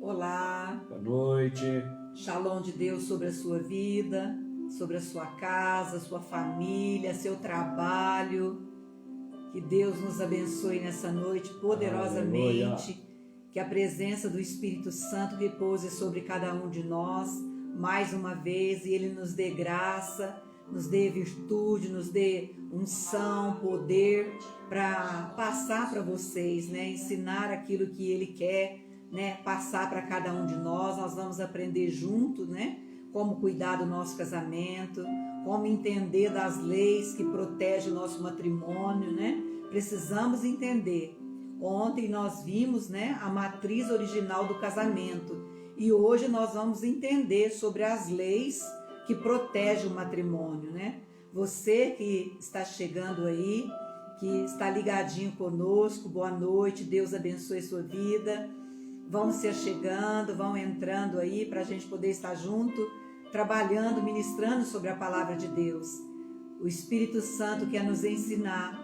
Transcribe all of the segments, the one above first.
Olá, Boa noite. Shalom de Deus sobre a sua vida, sobre a sua casa, sua família, seu trabalho. Que Deus nos abençoe nessa noite poderosamente. Aleluia. Que a presença do Espírito Santo repouse sobre cada um de nós mais uma vez e Ele nos dê graça, nos dê virtude, nos dê unção, poder para passar para vocês, ensinar aquilo que Ele quer, passar para cada um de nós. Nós vamos aprender junto, como cuidar do nosso casamento, como entender das leis que protegem o nosso matrimônio, Precisamos entender. Ontem nós vimos, a matriz original do casamento e hoje nós vamos entender sobre as leis que protegem o matrimônio, Você que está chegando aí, que está ligadinho conosco, boa noite, Deus abençoe sua vida. Vão se chegando, vão entrando aí para a gente poder estar junto, trabalhando, ministrando sobre a palavra de Deus. O Espírito Santo quer nos ensinar,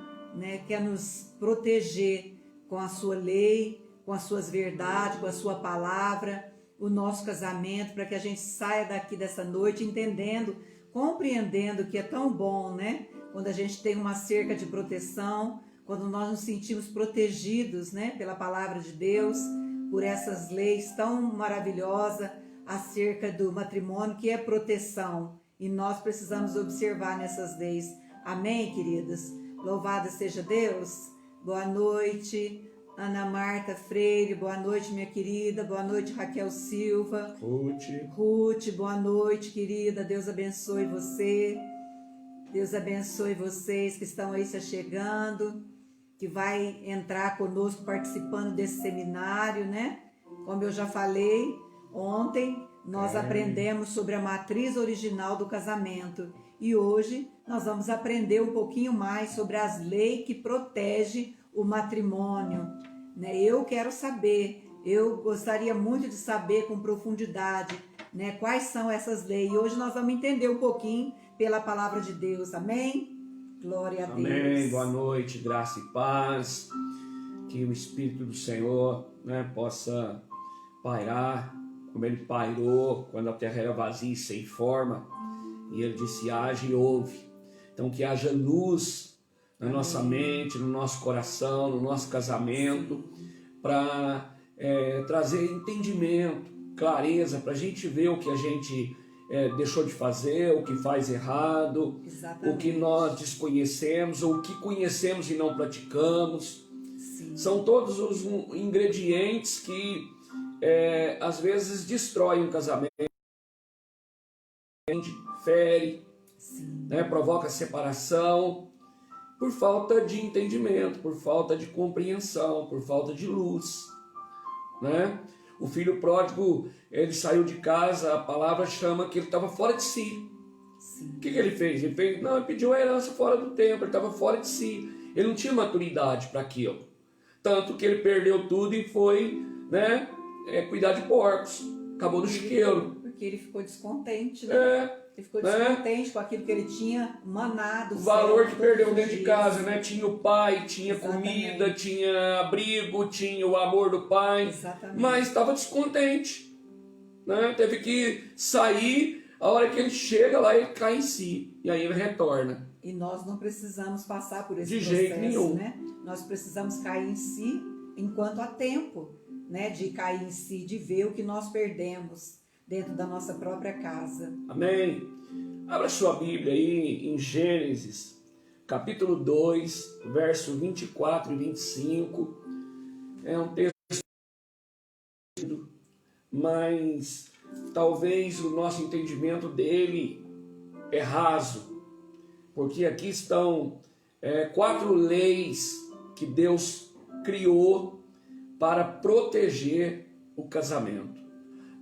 quer nos proteger com a sua lei, com as suas verdades, com a sua palavra, o nosso casamento, para que a gente saia daqui dessa noite entendendo, compreendendo que é tão bom, quando a gente tem uma cerca de proteção, quando nós nos sentimos protegidos, pela palavra de Deus, por essas leis tão maravilhosas acerca do matrimônio, que é proteção. E nós precisamos observar nessas leis. Amém, queridas? Louvado seja Deus. Boa noite, Ana Marta Freire. Boa noite, minha querida. Boa noite, Raquel Silva. Ruth, boa noite, querida. Deus abençoe você. Deus abençoe vocês que estão aí se chegando, que vai entrar conosco participando desse seminário, Como eu já falei ontem, nós aprendemos sobre a matriz original do casamento e hoje nós vamos aprender um pouquinho mais sobre as leis que protegem o matrimônio, Eu quero saber, eu gostaria muito de saber com profundidade, quais são essas leis. E hoje nós vamos entender um pouquinho pela palavra de Deus, amém? Glória a Deus. Amém, boa noite, graça e paz. Que o Espírito do Senhor possa pairar, como Ele pairou quando a terra era vazia e sem forma. E Ele disse, haja e ouve. Então que haja luz na nossa mente, no nosso coração, no nosso casamento, para trazer entendimento, clareza, para a gente ver o que a gente deixou de fazer, o que faz errado, o que nós desconhecemos, ou o que conhecemos e não praticamos. Sim. São todos os ingredientes que às vezes destroem um casamento, fere, provoca separação, por falta de entendimento, por falta de compreensão, por falta de luz, O filho pródigo, ele saiu de casa, a palavra chama que ele estava fora de si. Sim. O que ele fez? Ele pediu a herança fora do tempo, ele estava fora de si. Ele não tinha maturidade para aquilo. Tanto que ele perdeu tudo e foi cuidar de porcos. Acabou no chiqueiro. Porque ele ficou descontente, Ele ficou descontente com aquilo que ele tinha manado. O valor que perdeu dentro de dias. casa, Tinha o pai, tinha Exatamente. comida, tinha abrigo, tinha o amor do pai. Exatamente. Mas estava descontente, Teve que sair, a hora que ele chega lá, ele cai em si. E aí ele retorna. E nós não precisamos passar por esse De processo, jeito nenhum. Nós precisamos cair em si enquanto há tempo, de cair em si, de ver o que nós perdemos dentro da nossa própria casa. Amém? Abra sua Bíblia aí em Gênesis, capítulo 2, verso 24 e 25. É um texto, mas talvez o nosso entendimento dele é raso, porque aqui estão 4 leis que Deus criou para proteger o casamento,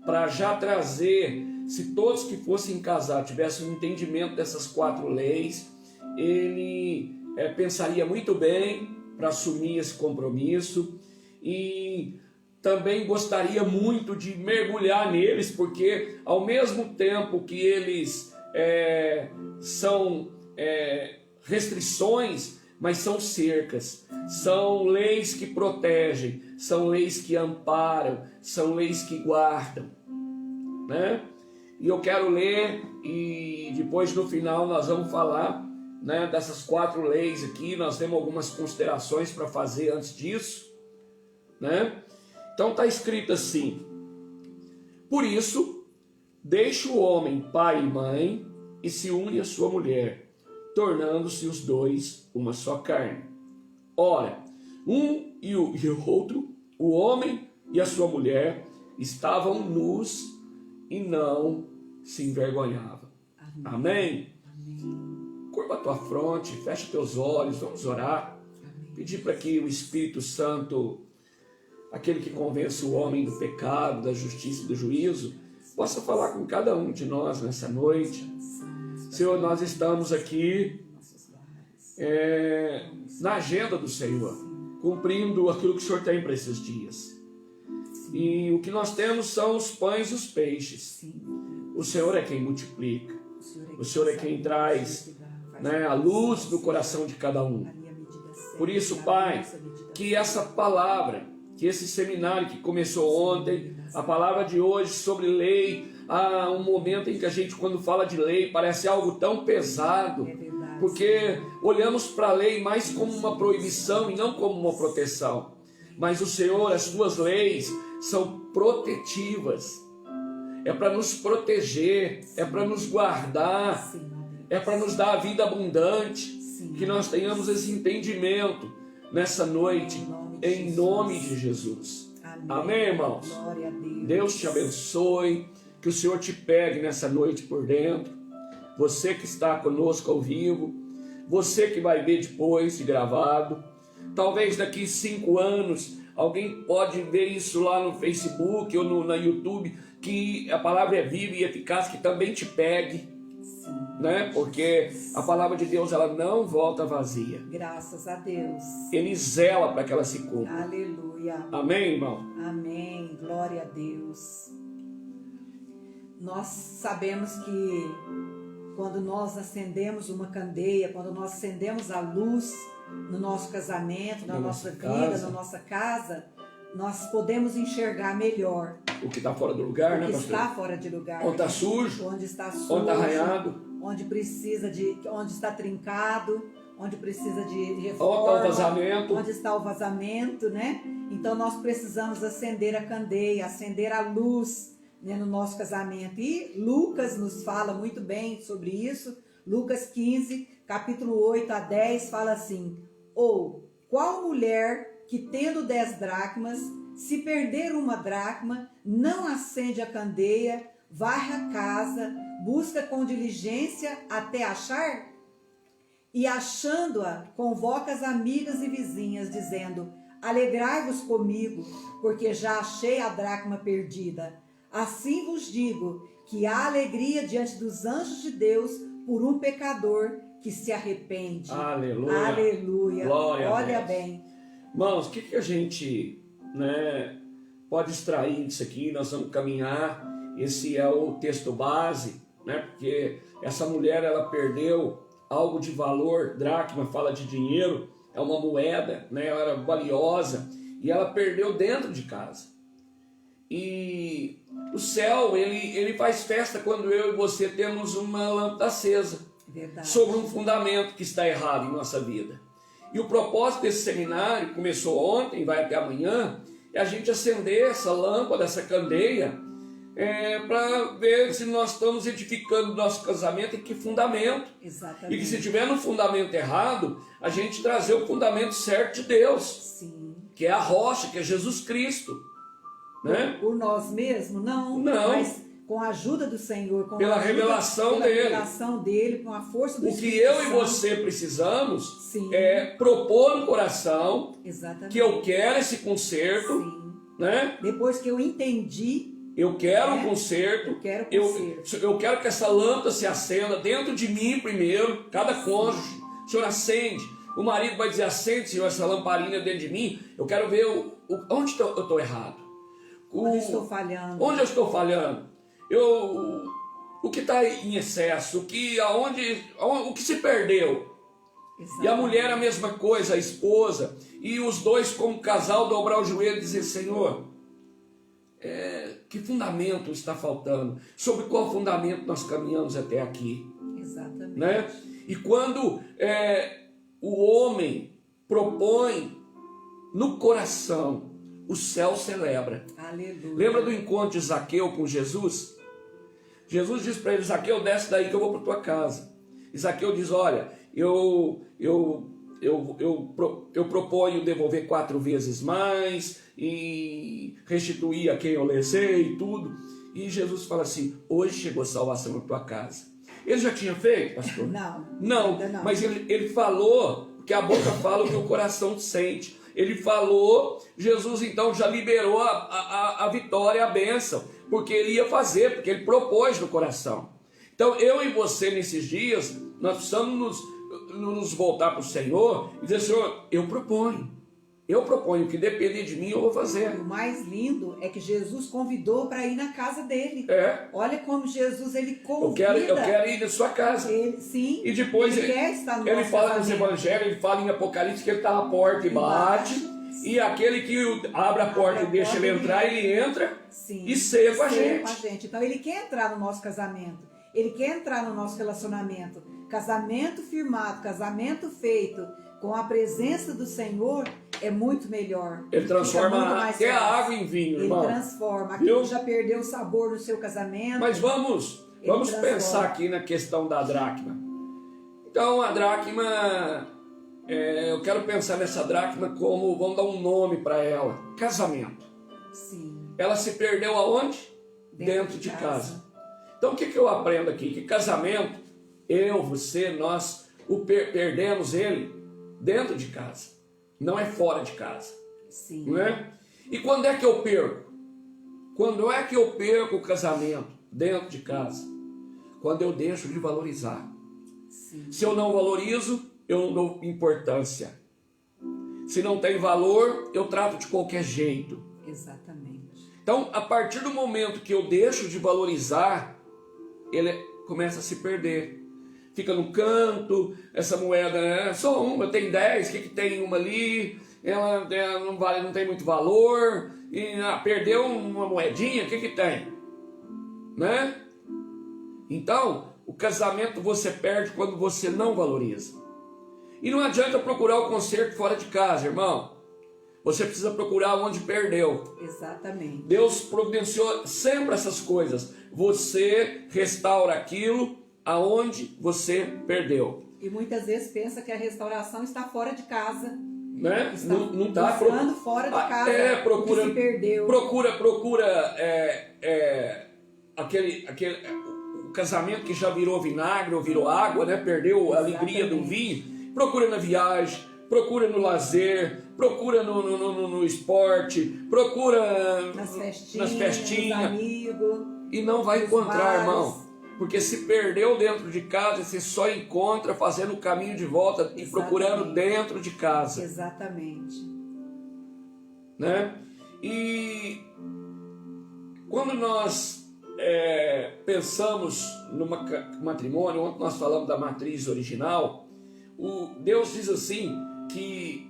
para já trazer, se todos que fossem casar tivessem um entendimento dessas 4 leis, ele pensaria muito bem para assumir esse compromisso e também gostaria muito de mergulhar neles, porque ao mesmo tempo que eles são restrições, mas são cercas, são leis que protegem, são leis que amparam, são leis que guardam, né? E eu quero ler e depois no final nós vamos falar, né, dessas 4 leis aqui. Nós temos algumas considerações para fazer antes disso, né? Então está escrito assim: por isso, deixa o homem pai e mãe e se une à sua mulher, tornando-se os dois uma só carne. Ora, um e o outro, o homem e a sua mulher, estavam nus e não se envergonhavam. Amém? Amém. Curva a tua fronte, fecha teus olhos, vamos orar. Amém. Pedir para que o Espírito Santo, aquele que convence o homem do pecado, da justiça e do juízo, possa falar com cada um de nós nessa noite. Senhor, nós estamos aqui na agenda do Senhor, cumprindo aquilo que o Senhor tem para esses dias. E o que nós temos são os pães e os peixes. O Senhor é quem multiplica. O Senhor é quem traz, né, a luz no coração de cada um. Por isso, Pai, que essa palavra, que esse seminário que começou ontem, a palavra de hoje sobre lei, há um momento em que a gente, quando fala de lei, parece algo tão pesado, porque olhamos para a lei mais como uma proibição e não como uma proteção. Mas o Senhor, as tuas leis são protetivas, é para nos proteger, é para nos guardar, é para nos dar a vida abundante. Que nós tenhamos esse entendimento nessa noite, em nome de Jesus. Amém, irmãos? Deus te abençoe, que o Senhor te pegue nessa noite por dentro. Você que está conosco ao vivo, você que vai ver depois de gravado, talvez daqui 5 anos, alguém pode ver isso lá no Facebook ou no YouTube, que a palavra é viva e eficaz, que também te pegue, né? Porque a palavra de Deus, ela não volta vazia. Graças a Deus. Ele zela para que ela se cumpra. Aleluia. Amém, irmão? Amém. Glória a Deus. Nós sabemos que quando nós acendemos uma candeia, quando nós acendemos a luz no nosso casamento, na nossa vida, na nossa casa, nós podemos enxergar melhor o que está fora do lugar, né, pastor? pastor? Está fora de lugar. Onde está sujo, onde está sujo, onde está arranhado, onde precisa de, onde está trincado, onde precisa de reforma, onde está o vazamento, onde está o vazamento, né? Então nós precisamos acender a candeia, acender a luz, né, no nosso casamento. E Lucas nos fala muito bem sobre isso. Lucas 15, capítulo 8 a 10 fala assim: ou qual mulher que tendo 10 dracmas, se perder uma dracma, não acende a candeia, varre a casa, busca com diligência até achar? E achando-a, convoca as amigas e vizinhas, dizendo: alegrai-vos comigo, porque já achei a dracma perdida. Assim vos digo, que há alegria diante dos anjos de Deus por um pecador que se arrepende. Aleluia. Aleluia. Glória a Olha Deus. bem. Irmãos, o que a gente, né, pode extrair disso aqui? Nós vamos caminhar. Esse é o texto base, né? Porque essa mulher, ela perdeu algo de valor. Dracma fala de dinheiro, é uma moeda, né? Ela era valiosa e ela perdeu dentro de casa. E o céu, ele faz festa quando eu e você temos uma lâmpada acesa. Verdade. Sobre um fundamento que está errado em nossa vida. E o propósito desse seminário, começou ontem, vai até amanhã, é a gente acender essa lâmpada, essa candeia, para ver se nós estamos edificando nosso casamento em que fundamento. Exatamente. E que se tiver no fundamento errado, a gente trazer o fundamento certo de Deus. Sim. Que é a rocha, que é Jesus Cristo. Né? Por nós mesmos? Não. Não. Mas com a ajuda do Senhor, com Pela a ajuda, revelação pela dele. revelação dele, com a força do O que Espírito eu e Santo. você precisamos Sim. é propor no coração Exatamente. que eu quero esse conserto, Sim. né? Depois que eu entendi, Eu quero um conserto, eu quero conserto. eu quero que essa lâmpada se acenda dentro de mim primeiro, cada cônjuge. O Senhor acende, o marido vai dizer: acende, Senhor, essa lamparina dentro de mim. Eu quero ver onde eu estou errado. Onde eu estou falhando. Onde eu estou falhando? O que está em excesso? O que se perdeu? E a mulher a mesma coisa, a esposa. E os dois como casal dobrar o joelho e dizer: Senhor, que fundamento está faltando? Sobre qual fundamento nós caminhamos até aqui? Exatamente. Né? E quando o homem propõe no coração, o céu celebra. Aleluia. Lembra do encontro de Zaqueu com Jesus? Jesus diz para ele: Zaqueu, desce daí que eu vou para tua casa. E Zaqueu diz: olha, eu proponho devolver 4 vezes mais e restituir a quem eu lesei e tudo. E Jesus fala assim: hoje chegou salvação na tua casa. Ele já tinha feito, pastor? Não, mas ele falou, porque a boca fala o que o coração sente. Ele falou, Jesus então já liberou a vitória, a bênção, porque ele ia fazer, porque ele propôs no coração. Então eu e você nesses dias, nós precisamos nos voltar para o Senhor e dizer: Senhor, eu proponho, o que depender de mim eu vou fazer. O mais lindo é que Jesus convidou para ir na casa dele. Olha como Jesus, ele convida. Eu quero ir na sua casa. Sim. E depois ele quer estar no ele fala casamento. nos evangelhos, ele fala em Apocalipse que ele está à porta e bate. E aquele que abre a porta e deixa ele entrar, ele entra. Sim. E ceia com a gente. Então ele quer entrar no nosso casamento. Ele quer entrar no nosso relacionamento. Casamento firmado, casamento feito com a presença do Senhor é muito melhor. Ele transforma até a água em vinho, irmão. Ele transforma. Aquilo que já perdeu o sabor no seu casamento. Mas vamos pensar aqui na questão da dracma. Então a dracma, eu quero pensar nessa dracma como, vamos dar um nome para ela: casamento. Sim. Ela se perdeu aonde? Dentro de casa. Então o que eu aprendo aqui? Que casamento, eu, você, nós perdemos ele dentro de casa, não é fora de casa. Sim. Não é? E quando é que eu perco? Quando é que eu perco o casamento dentro de casa? Quando eu deixo de valorizar. Sim. Se eu não valorizo, eu não dou importância. Se não tem valor, eu trato de qualquer jeito. Exatamente. Então, a partir do momento que eu deixo de valorizar, ele começa a se perder. Fica no canto, essa moeda, só uma, tem 10, o que tem uma ali? Ela não vale, não tem muito valor, e perdeu uma moedinha, o que tem? Né? Então, o casamento você perde quando você não valoriza. E não adianta procurar o conserto fora de casa, irmão. Você precisa procurar onde perdeu. Exatamente. Deus providenciou sempre essas coisas. Você restaura aquilo aonde você perdeu. E muitas vezes pensa que a restauração está fora de casa. Né? Está não está buscando fora de casa. Procura, que se perdeu. Procura o casamento que já virou vinagre ou virou água, né? Perdeu a alegria do vinho. Procura na viagem, procura no lazer, procura no esporte, procura nas festinhas, nos amigos, e não vai encontrar, bares. irmão. Porque se perdeu dentro de casa, você só encontra fazendo o caminho de volta. Exatamente. E procurando dentro de casa. Exatamente. Né? E quando nós pensamos no matrimônio, ontem nós falamos da matriz original, Deus diz assim que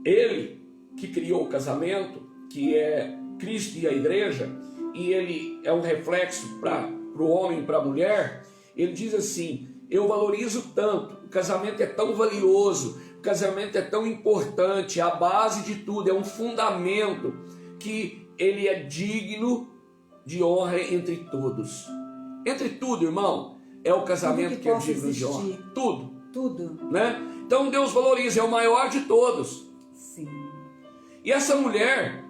Ele que criou o casamento, que é Cristo e a igreja, e Ele é um reflexo para o homem e para a mulher. Ele diz assim: eu valorizo tanto, o casamento é tão valioso, o casamento é tão importante, a base de tudo, é um fundamento que ele é digno de honra entre todos. Entre tudo, irmão, é o casamento que é digno de honra. Tudo. Né? Então Deus valoriza, é o maior de todos. Sim. E essa mulher,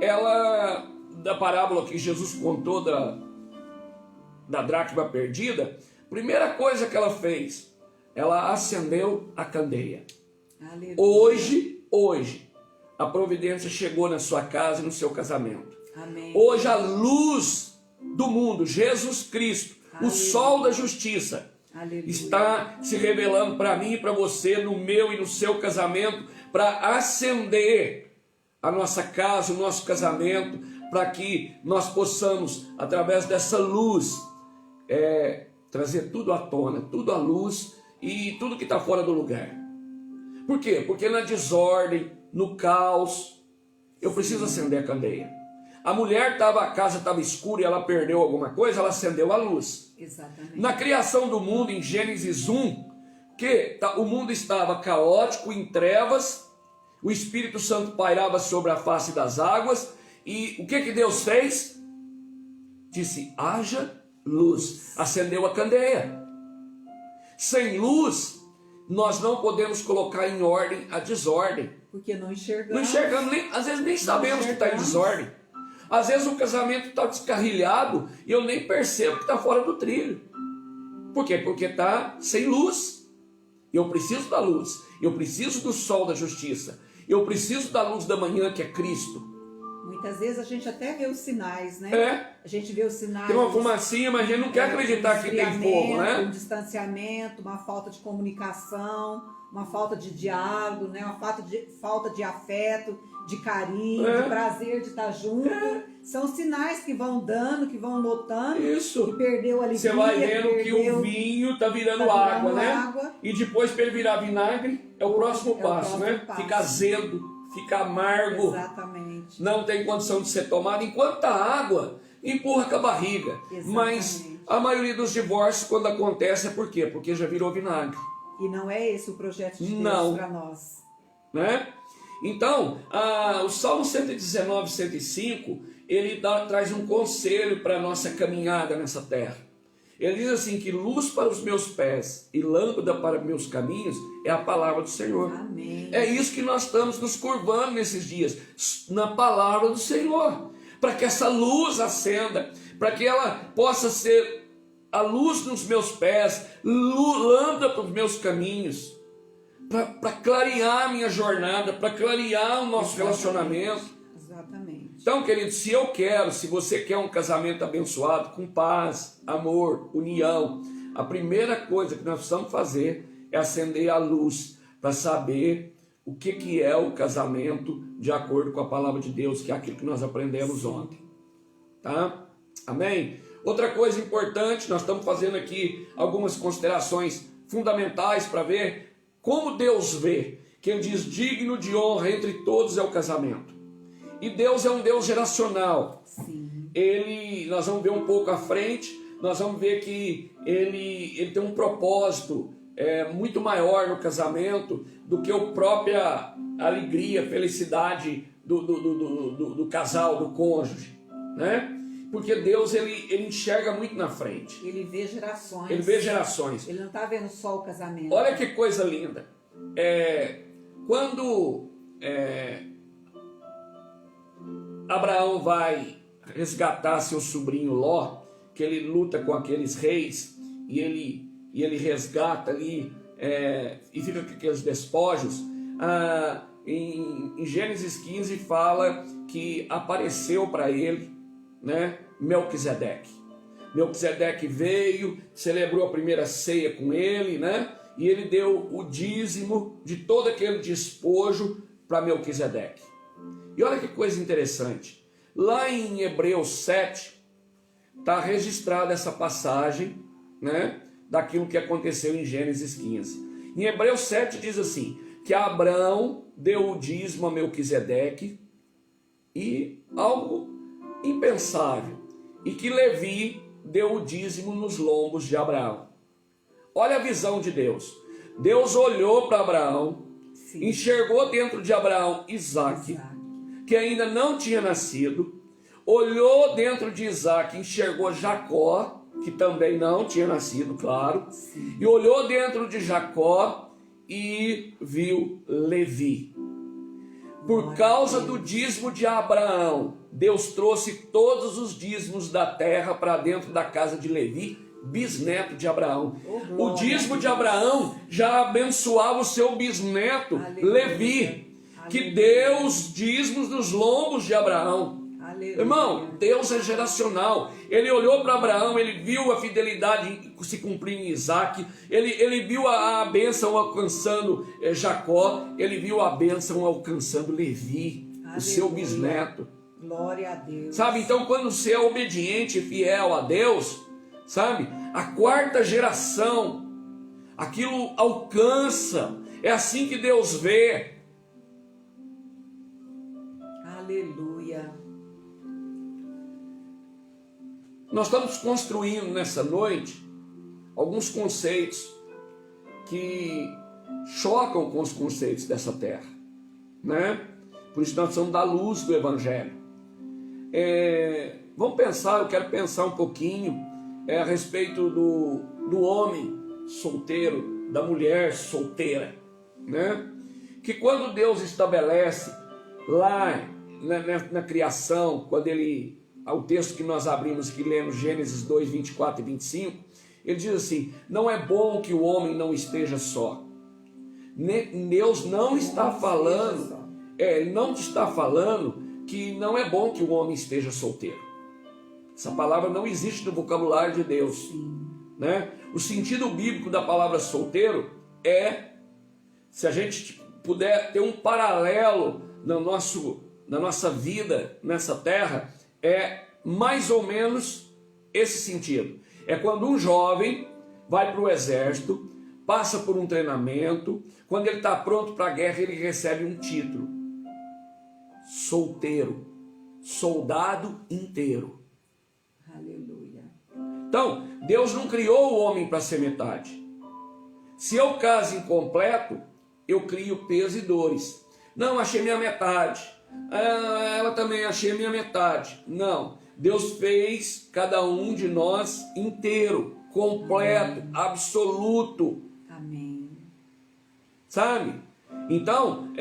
ela, da parábola que Jesus contou da dracma perdida, primeira coisa que ela fez, ela acendeu a candeia. Aleluia. Hoje, a providência chegou na sua casa e no seu casamento. Amém. Hoje a luz do mundo, Jesus Cristo, Aleluia. O sol da justiça, Aleluia. Está se revelando para mim e para você, no meu e no seu casamento, para acender a nossa casa, o nosso casamento, para que nós possamos, através dessa luz, trazer tudo à tona, tudo à luz, e tudo que está fora do lugar. Por quê? Porque na desordem, no caos, eu preciso acender a candeia. A mulher a casa estava escura e ela perdeu alguma coisa, ela acendeu a luz. Exatamente. Na criação do mundo, em Gênesis 1, o mundo estava caótico, em trevas, o Espírito Santo pairava sobre a face das águas, e o que Deus fez? Disse, haja luz. Acendeu a candeia. Sem luz, nós não podemos colocar em ordem a desordem. Porque não enxergamos. Não enxergamos, às vezes nem sabemos que está em desordem. Às vezes o casamento está descarrilhado e eu nem percebo que está fora do trilho. Por quê? Porque está sem luz. Eu preciso da luz. Eu preciso do sol da justiça. Eu preciso da luz da manhã, que é Cristo. Muitas vezes a gente até vê os sinais, né? É. A gente vê os sinais. Tem uma fumacinha, mas a gente não quer acreditar que tem fogo, né? Um distanciamento, uma falta de comunicação, uma falta de diálogo, né? Uma falta de afeto, de carinho, de prazer de estar junto. São sinais que vão dando, que vão notando. Isso. Que perdeu a alegria. Você vai vendo que o vinho está virando água, né? Água. E depois para ele virar vinagre, é o próximo passo, né? Fica azedo, fica amargo. Exatamente. Não tem condição de ser tomado, enquanto a água empurra com a barriga. Exatamente. Mas a maioria dos divórcios, quando acontece, é por quê? Porque já virou vinagre. E não é esse o projeto de Deus para nós. Né? Então, o Salmo 119, 105, ele traz um conselho para a nossa caminhada nessa terra. Ele diz assim, que luz para os meus pés e lâmpada para meus caminhos é a palavra do Senhor. Amém. É isso que nós estamos nos curvando nesses dias, na palavra do Senhor, para que essa luz acenda, para que ela possa ser a luz nos meus pés, lâmpada para os meus caminhos, para clarear a minha jornada, para clarear o nosso relacionamento. Exatamente. Então, querido, se você quer um casamento abençoado, com paz, amor, união, a primeira coisa que nós precisamos fazer é acender a luz para saber o que é o casamento de acordo com a palavra de Deus, que é aquilo que nós aprendemos ontem. Tá? Amém? Outra coisa importante, nós estamos fazendo aqui algumas considerações fundamentais para ver como Deus vê. Que ele diz, digno de honra entre todos é o casamento. E Deus é um Deus geracional. Sim. Nós vamos ver um pouco à frente, nós vamos ver que ele tem um propósito muito maior no casamento do que a própria alegria, felicidade do casal, do cônjuge, né? Porque Deus ele enxerga muito na frente. Ele vê gerações. Ele vê gerações. Ele não está vendo só o casamento. Olha que coisa linda. Quando Abraão vai resgatar seu sobrinho Ló, que ele luta com aqueles reis, e ele resgata ali, e fica com aqueles despojos, em Gênesis 15 fala que apareceu para ele, né, Melquisedeque. Melquisedeque veio, celebrou a primeira ceia com ele, né, e ele deu o dízimo de todo aquele despojo para Melquisedeque. E olha que coisa interessante, lá em Hebreus 7, está registrada essa passagem, né, daquilo que aconteceu em Gênesis 15. Em Hebreus 7 diz assim, que Abraão deu o dízimo a Melquisedeque, e algo impensável, e que Levi deu o dízimo nos lombos de Abraão. Olha a visão de Deus. Deus olhou para Abraão, sim, enxergou dentro de Abraão Isaac, que ainda não tinha nascido, olhou dentro de Isaac, enxergou Jacó, que também não tinha nascido, claro, sim, e olhou dentro de Jacó e viu Levi. Por causa do dízimo de Abraão, Deus trouxe todos os dízimos da terra para dentro da casa de Levi, bisneto de Abraão. O dízimo de Abraão já abençoava o seu bisneto, Levi, que deu os dízimos nos lombos de Abraão. Irmão, Deus é geracional. Ele olhou para Abraão, ele viu a fidelidade se cumprir em Isaac, ele viu a bênção alcançando Jacó, ele viu a bênção alcançando Levi, o seu bisneto. Glória a Deus. Sabe, então quando você é obediente e fiel a Deus, sabe, a quarta geração aquilo alcança. É assim que Deus vê. Aleluia. Nós estamos construindo nessa noite alguns conceitos que chocam com os conceitos dessa terra, né? Por isso nós precisamos da luz do Evangelho. Vamos pensar, eu quero pensar um pouquinho a respeito do homem solteiro, da mulher solteira, né? Que quando Deus estabelece lá na criação, quando o texto que nós abrimos aqui, lendo Gênesis 2, 24 e 25, ele diz assim: não é bom que o homem não esteja só. Deus não está falando, ele não está falando que não é bom que o homem esteja solteiro. Essa palavra não existe no vocabulário de Deus, né? O sentido bíblico da palavra solteiro se a gente puder ter um paralelo na nossa vida nessa terra, é mais ou menos esse sentido. É quando um jovem vai para o exército, passa por um treinamento, quando ele está pronto para a guerra, ele recebe um título: solteiro, soldado inteiro. Aleluia. Então, Deus não criou o homem para ser metade. Se eu caso incompleto, eu crio peso e dores. Não, achei minha metade. Ela também, achei minha metade. Não, Deus fez cada um de nós inteiro, completo, amém, absoluto. Amém. Sabe? Então,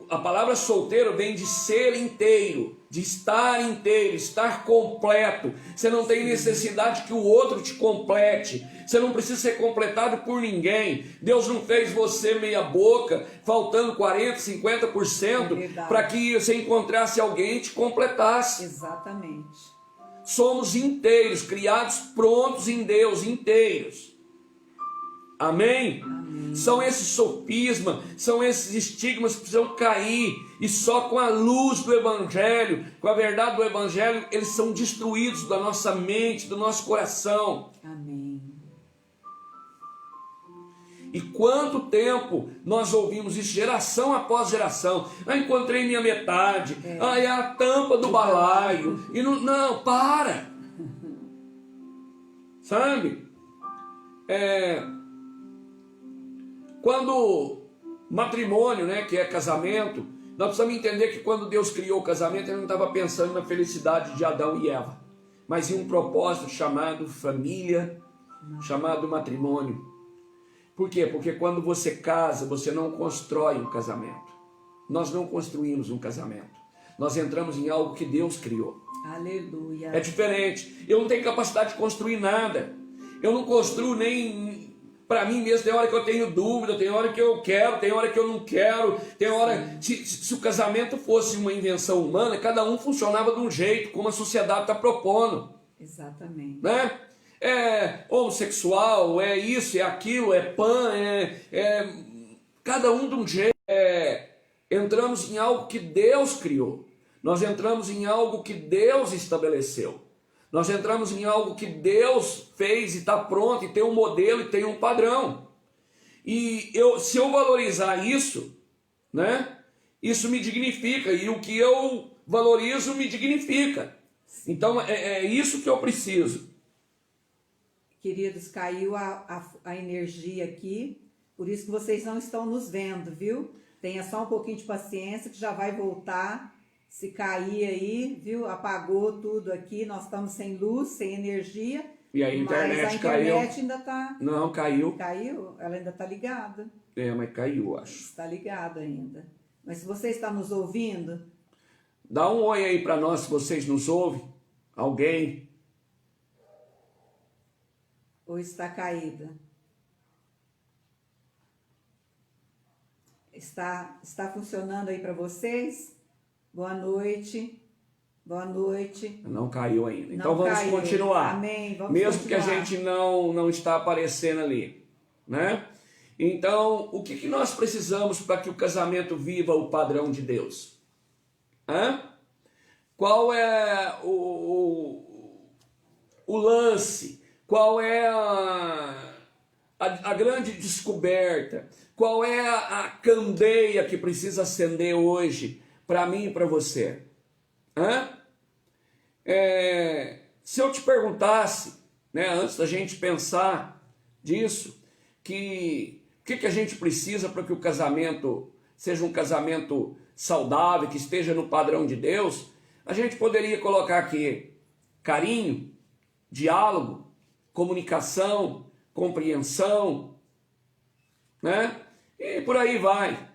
a palavra solteiro vem de ser inteiro, de estar inteiro, estar completo. Você não tem necessidade que o outro te complete. Você não precisa ser completado por ninguém. Deus não fez você meia boca, faltando 40%, 50%, para que você encontrasse alguém e te completasse. Exatamente. Somos inteiros, criados prontos em Deus, inteiros. Amém? Amém. São esses sofismas, são esses estigmas que precisam cair, e só com a luz do Evangelho, com a verdade do Evangelho, eles são destruídos da nossa mente, do nosso coração. Amém. E quanto tempo nós ouvimos isso, geração após geração. Encontrei minha metade, é a tampa do balaio, e não, para! Sabe? Quando matrimônio, né, que é casamento, nós precisamos entender que quando Deus criou o casamento, Ele não estava pensando na felicidade de Adão e Eva, mas em um propósito chamado família, chamado matrimônio. Por quê? Porque quando você casa, você não constrói um casamento. Nós não construímos um casamento. Nós entramos em algo que Deus criou. Aleluia. É diferente. Eu não tenho capacidade de construir nada. Eu não construo nem para mim mesmo. Tem hora que eu tenho dúvida, tem hora que eu quero, tem hora que eu não quero. Tem hora... Se o casamento fosse uma invenção humana, cada um funcionava de um jeito, como a sociedade está propondo. Exatamente. Né? É homossexual, é isso, é aquilo, é pan, cada um de um jeito. Entramos em algo que Deus criou. Nós entramos em algo que Deus estabeleceu. Nós entramos em algo que Deus fez e está pronto, e tem um modelo e tem um padrão. E se eu valorizar isso, né, isso me dignifica, e o que eu valorizo me dignifica. Então é isso que eu preciso. Queridos, caiu a energia aqui, por isso que vocês não estão nos vendo, viu? Tenha só um pouquinho de paciência que já vai voltar. Se cair aí, viu? Apagou tudo aqui, nós estamos sem luz, sem energia. E a internet, mas a internet ainda está... Não, caiu. Caiu? Ela ainda está ligada. Mas caiu, acho. Está ligada ainda. Mas se você está nos ouvindo... Dá um oi aí para nós, se vocês nos ouvem. Alguém... Ou está caída? Está funcionando aí para vocês? Boa noite. Boa noite. Não caiu ainda. Então vamos continuar. Amém. Vamos mesmo continuar. que a gente não está aparecendo ali, né? Então, o que nós precisamos para que o casamento viva o padrão de Deus? Qual é o lance? Qual é a grande descoberta? Qual é a candeia que precisa acender hoje para mim e para você? Se eu te perguntasse, né, antes da gente pensar disso, que o que a gente precisa para que o casamento seja um casamento saudável, que esteja no padrão de Deus, a gente poderia colocar aqui carinho, diálogo, comunicação, compreensão, né? E por aí vai.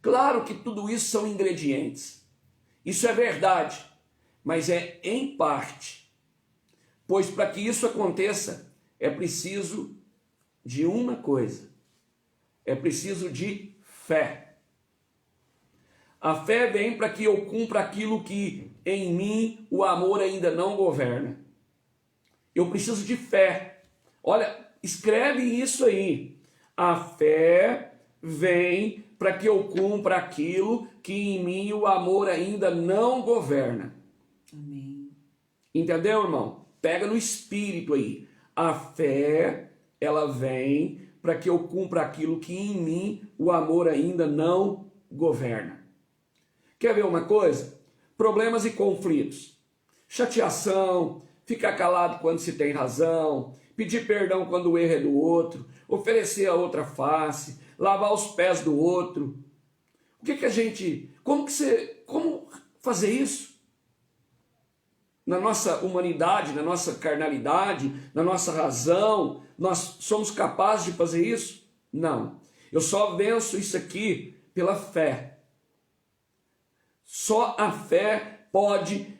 Claro que tudo isso são ingredientes. Isso é verdade, mas é em parte. Pois para que isso aconteça, é preciso de uma coisa. É preciso de fé. A fé vem para que eu cumpra aquilo que em mim o amor ainda não governa. Eu preciso de fé. Olha, escreve isso aí. A fé vem para que eu cumpra aquilo que em mim o amor ainda não governa. Amém. Entendeu, irmão? Pega no espírito aí. A fé, ela vem para que eu cumpra aquilo que em mim o amor ainda não governa. Quer ver uma coisa? Problemas e conflitos. Chateação, ficar calado quando se tem razão, pedir perdão quando o erro é do outro, oferecer a outra face, lavar os pés do outro. O que a gente... Como fazer isso? Na nossa humanidade, na nossa carnalidade, na nossa razão, nós somos capazes de fazer isso? Não. Eu só venço isso aqui pela fé. Só a fé pode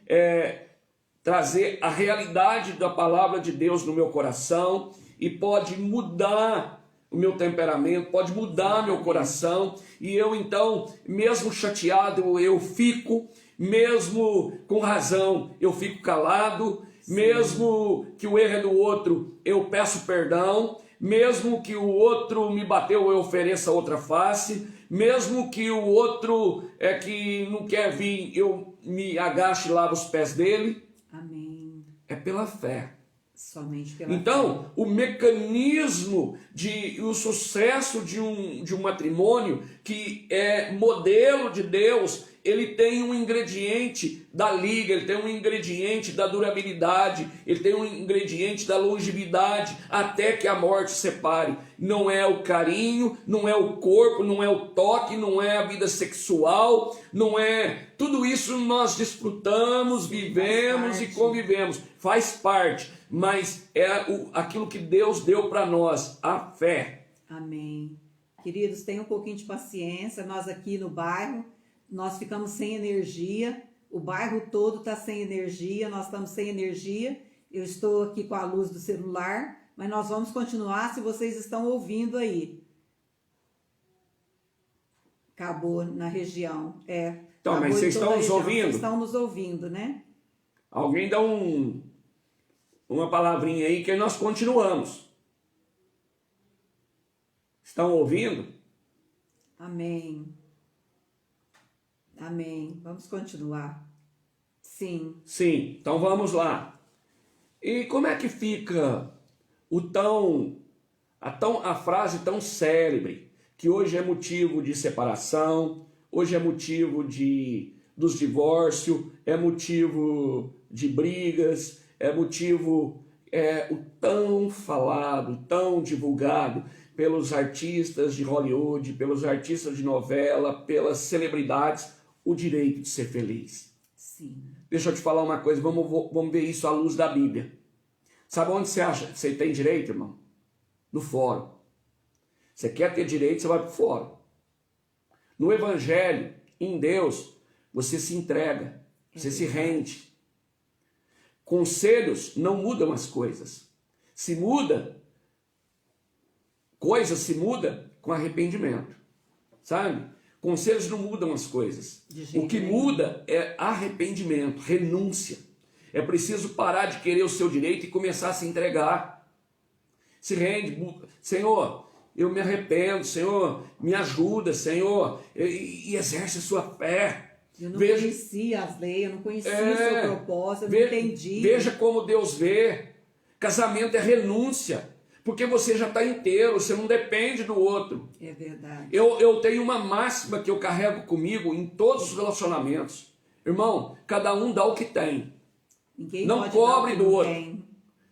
trazer a realidade da palavra de Deus no meu coração e pode mudar o meu temperamento, pode mudar meu coração, e eu então, mesmo chateado, eu fico, mesmo com razão, eu fico calado, sim, mesmo que o erro é do outro, eu peço perdão, mesmo que o outro me bateu, eu ofereço a outra face, mesmo que o outro que não quer vir, eu me agache e lavo os pés dele. Amém. É pela fé. Somente pela então, fé. O mecanismo de o sucesso de um matrimônio que é modelo de Deus, ele tem um ingrediente da liga, ele tem um ingrediente da durabilidade, ele tem um ingrediente da longevidade, até que a morte separe. Não é o carinho, não é o corpo, não é o toque, não é a vida sexual, não é... Tudo isso nós desfrutamos, vivemos e convivemos, faz parte, mas é aquilo que Deus deu para nós, a fé. Amém. Queridos, tenham um pouquinho de paciência, nós aqui no bairro, nós ficamos sem energia, o bairro todo está sem energia, nós estamos sem energia, eu estou aqui com a luz do celular, mas nós vamos continuar se vocês estão ouvindo aí. Acabou na região, Então, mas vocês estão nos ouvindo? Vocês estão nos ouvindo, né? Alguém dá uma palavrinha aí que nós continuamos. Estão ouvindo? Amém. Amém. Vamos continuar. Sim. Sim, então vamos lá. E como é que fica a frase tão célebre, que hoje é motivo de separação, hoje é motivo dos divórcios, é motivo de brigas, é motivo, o tão falado, tão divulgado pelos artistas de Hollywood, pelos artistas de novela, pelas celebridades, o direito de ser feliz. Sim. Deixa eu te falar uma coisa, vamos ver isso à luz da Bíblia. Sabe onde você acha que você tem direito, irmão? No fórum. Você quer ter direito, você vai para o fórum. No Evangelho, em Deus, você se entrega, você se rende. Conselhos não mudam as coisas. Coisas se muda com arrependimento. Sabe? Conselhos não mudam as coisas. O que muda é arrependimento, renúncia. É preciso parar de querer o seu direito e começar a se entregar. Se rende. Senhor, eu me arrependo. Senhor, me ajuda. Senhor, e exerce a sua fé. Eu não conhecia as leis, eu não conhecia o seu propósito, eu não entendi. Veja como Deus vê. Casamento é renúncia. Porque você já está inteiro, você não depende do outro. É verdade. Eu tenho uma máxima que eu carrego comigo em todos os relacionamentos. Irmão, cada um dá o que tem. Ninguém Não pode cobre dar o que do não outro. tem.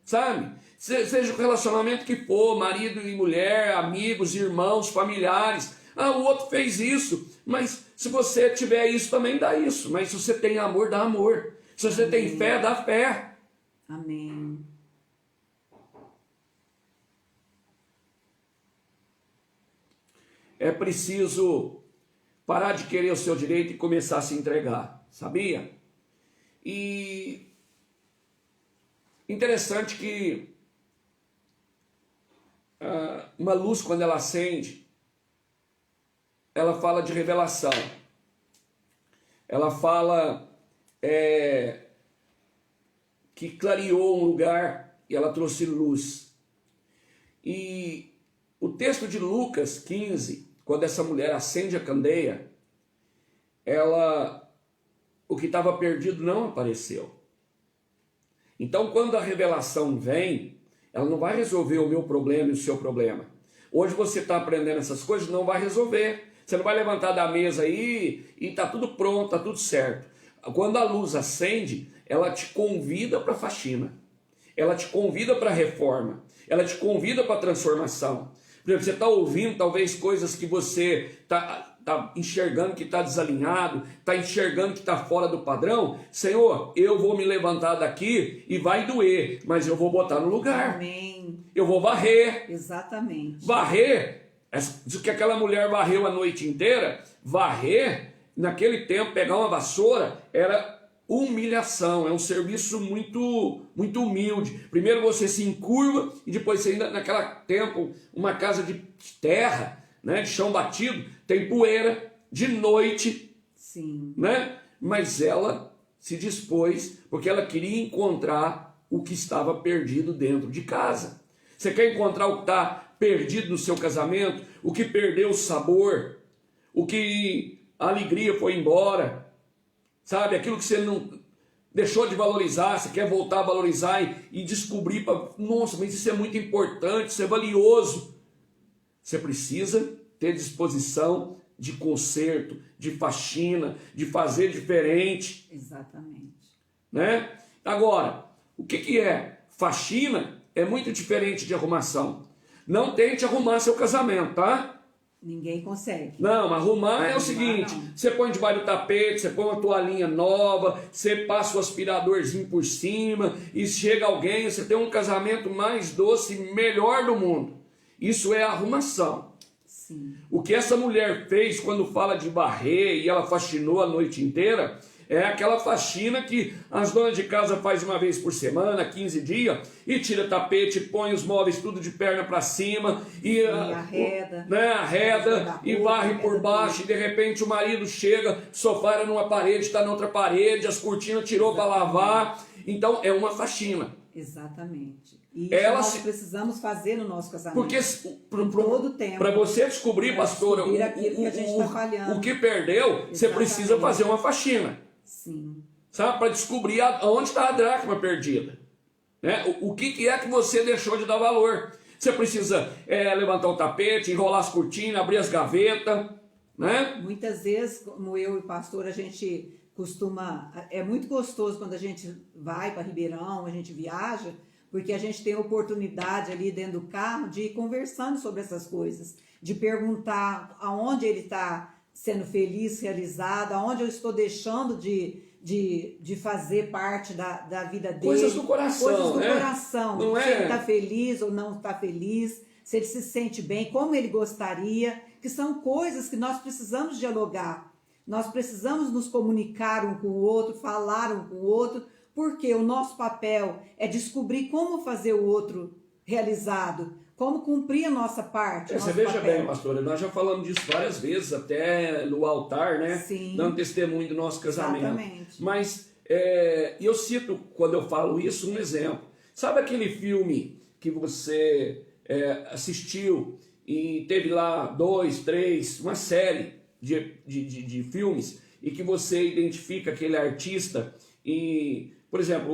Sabe? Seja o relacionamento que for, marido e mulher, amigos, irmãos, familiares. Ah, o outro fez isso. Mas se você tiver isso, também dá isso. Mas se você tem amor, dá amor. Se você tem fé, dá fé. Amém. É preciso parar de querer o seu direito e começar a se entregar. Sabia? E interessante que uma luz, quando ela acende, ela fala de revelação. Ela fala que clareou um lugar e ela trouxe luz. E o texto de Lucas 15, quando essa mulher acende a candeia, o que estava perdido não apareceu. Então, quando a revelação vem, ela não vai resolver o meu problema e o seu problema. Hoje você está aprendendo essas coisas, não vai resolver. Você não vai levantar da mesa aí e está tudo pronto, está tudo certo. Quando a luz acende, ela te convida para a faxina. Ela te convida para a reforma. Ela te convida para a transformação. Por exemplo, você está ouvindo talvez coisas que você está enxergando que está desalinhado, está enxergando que está fora do padrão. Senhor, eu vou me levantar daqui e vai doer, mas eu vou botar no lugar. Amém. Eu vou varrer. Exatamente. Varrer, diz que aquela mulher varreu a noite inteira. Varrer, naquele tempo, pegar uma vassoura, era humilhação, é um serviço muito humilde. Primeiro você se encurva e depois você ainda, naquele tempo, uma casa de terra, né, de chão batido, tem poeira, de noite. Sim. Né? Mas ela se dispôs porque ela queria encontrar o que estava perdido dentro de casa. Você quer encontrar o que está perdido no seu casamento, o que perdeu o sabor, o que a alegria foi embora, sabe? Aquilo que você não deixou de valorizar, você quer voltar a valorizar e descobrir, nossa, mas isso é muito importante, isso é valioso. Você precisa ter disposição de conserto, de faxina, de fazer diferente. Exatamente. Né? Agora, o que é? Faxina é muito diferente de arrumação. Não tente arrumar seu casamento, tá? Ninguém consegue. Não, arrumar é o seguinte, você põe debaixo do tapete, você põe uma toalhinha nova, você passa o aspiradorzinho por cima e chega alguém, você tem um casamento mais doce, melhor do mundo. Isso é arrumação. Sim. O que essa mulher fez quando fala de varrer e ela faxinou a noite inteira, é aquela faxina que as donas de casa fazem uma vez por semana, 15 dias, e tira tapete, põe os móveis tudo de perna para cima, e arreda, arreda e varre por baixo, e de repente o marido chega, o sofá era numa parede, está na outra parede, as cortinas tirou para lavar, então é uma faxina. Exatamente. E isso nós precisamos fazer no nosso casamento. Porque todo tempo. Para você descobrir, pastora, o que perdeu, exatamente, você precisa fazer uma faxina. Sim. Sabe? Para descobrir onde está a dracma perdida. Né? O que é que você deixou de dar valor. Você precisa levantar o tapete, enrolar as cortinas, abrir as gavetas. Né? Muitas vezes, como eu e o pastor, a gente costuma... É muito gostoso quando a gente vai para Ribeirão, a gente viaja, porque a gente tem a oportunidade ali dentro do carro de ir conversando sobre essas coisas, de perguntar aonde ele está sendo feliz, realizado, aonde eu estou deixando de fazer parte da vida dele. Coisas do coração, coisas do né? coração. Não se ele é... está feliz ou não está feliz, se ele se sente bem, como ele gostaria, que são coisas que nós precisamos dialogar. Nós precisamos nos comunicar um com o outro, falar um com o outro, porque o nosso papel é descobrir como fazer o outro realizado, como cumprir a nossa parte. Você veja bem, pastora, nós já falamos disso várias vezes, até no altar, né? Sim. Dando testemunho do nosso casamento. Exatamente. Mas eu cito, quando eu falo isso, um exemplo. Sabe aquele filme que você assistiu e teve lá 2, 3, uma série de filmes, e que você identifica aquele artista e, por exemplo,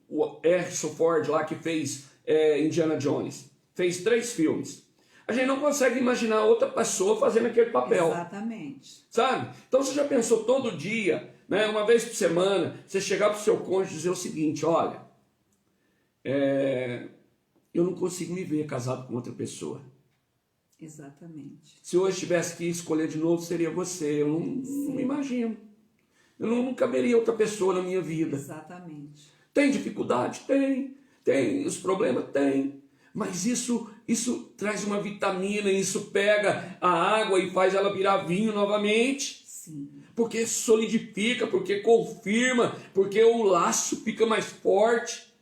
o Harrison Ford lá que fez Indiana Jones. Fez 3 filmes. A gente não consegue imaginar outra pessoa fazendo aquele papel. Exatamente. Sabe? Então você já pensou todo dia, né, uma vez por semana, você chegar para o seu cônjuge e dizer o seguinte: olha, eu não consigo me ver casado com outra pessoa. Exatamente. Se hoje tivesse que escolher de novo, seria você. Eu não me imagino. Eu não caberia outra pessoa na minha vida. Exatamente. Tem dificuldade? Tem. Tem os problemas? Tem. Mas isso traz uma vitamina, isso pega a água e faz ela virar vinho novamente. Sim. Porque solidifica, porque confirma, porque o laço fica mais forte.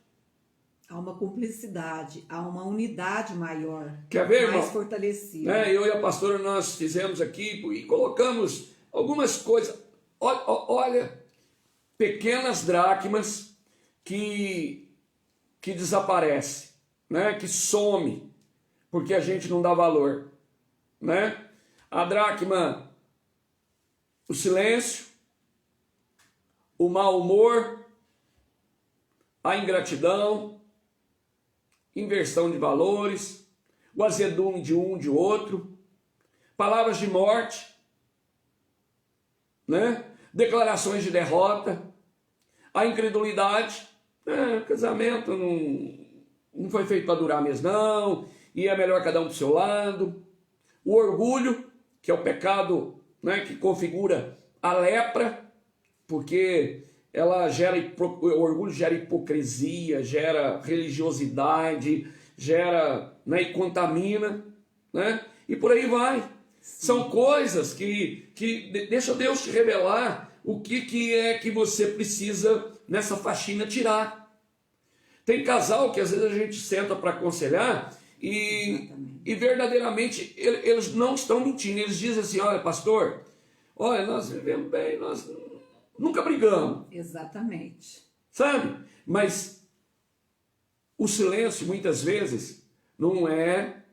Há uma cumplicidade, há uma unidade maior. Quer ver, mais irmão? fortalecida. Eu e a pastora, nós fizemos aqui e colocamos algumas coisas. Olha, pequenas dracmas que desaparecem, né? Que some, porque a gente não dá valor. Né? A dracma, o silêncio, o mau humor, a ingratidão, inversão de valores, o azedume de um de outro, palavras de morte, né? Declarações de derrota, a incredulidade, casamento não foi feito para durar mesmo não, e é melhor cada um para o seu lado, o orgulho, que é o pecado, né, que configura a lepra, porque o orgulho gera hipocrisia, gera religiosidade, gera, né, e contamina, né? E por aí vai. Sim. São coisas que deixa Deus te revelar o que é que você precisa nessa faxina tirar. Tem casal que às vezes a gente senta para aconselhar e verdadeiramente eles não estão mentindo. Eles dizem assim: olha, pastor, olha, nós vivemos bem, nós nunca brigamos. Exatamente. Sabe? Mas o silêncio, muitas vezes, não é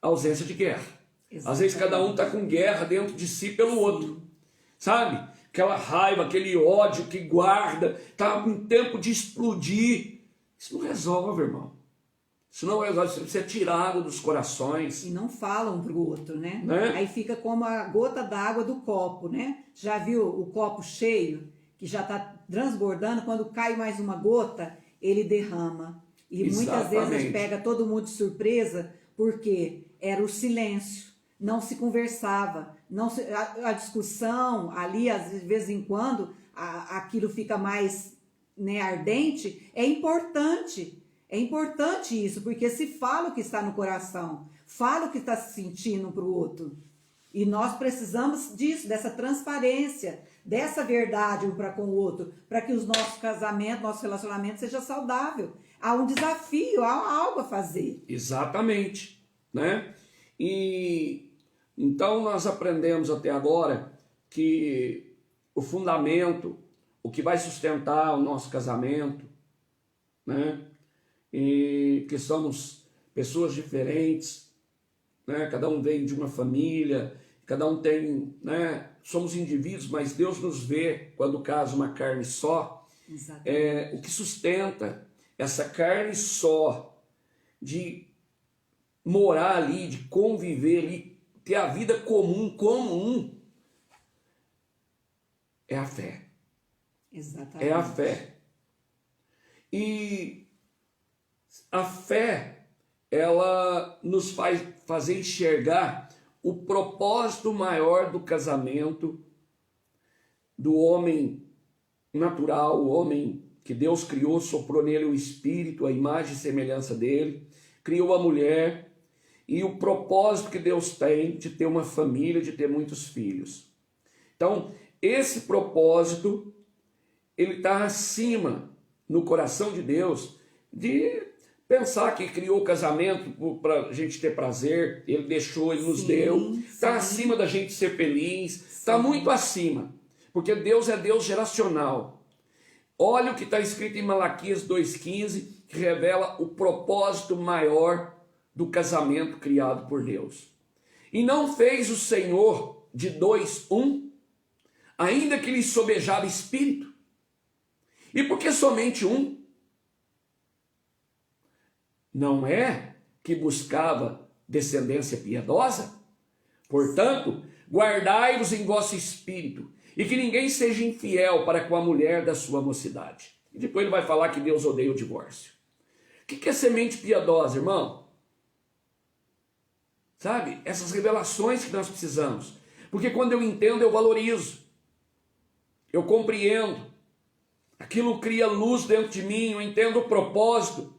ausência de guerra. Exatamente. Às vezes cada um está com guerra dentro de si pelo outro. Sabe? Aquela raiva, aquele ódio que guarda, está com tempo de explodir. Isso não resolve, irmão. Isso não resolve, isso precisa ser tirado dos corações. E não falam um para o outro, né? Aí fica como a gota d'água do copo, né? Já viu o copo cheio, que já está transbordando? Quando cai mais uma gota, ele derrama. E muitas vezes pega todo mundo de surpresa, porque era o silêncio. Não se conversava. A discussão ali, às vezes em quando, aquilo fica mais, né, ardente. É importante isso, porque se fala o que está no coração, fala o que está se sentindo para o outro. E nós precisamos disso, dessa transparência, dessa verdade um para com o outro, para que os nossos casamentos, nosso relacionamento seja saudável. Há um desafio, há algo a fazer. Exatamente, né? E então nós aprendemos até agora que o fundamento, o que vai sustentar o nosso casamento, né? E que somos pessoas diferentes, né? Cada um vem de uma família, cada um tem, né? Somos indivíduos, mas Deus nos vê quando casa uma carne só. O que sustenta essa carne só, de morar ali, de conviver ali, ter a vida comum, é a fé. Exatamente. É a fé. E a fé, ela nos faz fazer enxergar o propósito maior do casamento, do homem natural, o homem que Deus criou, soprou nele o espírito, a imagem e semelhança dele, criou a mulher, e o propósito que Deus tem de ter uma família, de ter muitos filhos. Então, esse propósito, ele está acima, no coração de Deus, de pensar que criou o casamento para a gente ter prazer, ele deixou, ele nos deu, está acima da gente ser feliz, está muito acima, porque Deus é Deus geracional. Olha o que está escrito em Malaquias 2,15, que revela o propósito maior do casamento criado por Deus. E não fez o Senhor de 2 um, ainda que lhe sobejava espírito. E por que somente um? não é que buscava descendência piedosa? Portanto, guardai-vos em vosso espírito, e que ninguém seja infiel para com a mulher da sua mocidade. E depois ele vai falar que Deus odeia o divórcio. O que é semente piedosa, irmão? Sabe? Essas revelações que nós precisamos. Porque quando eu entendo, eu valorizo. Eu compreendo. Aquilo cria luz dentro de mim, eu entendo o propósito.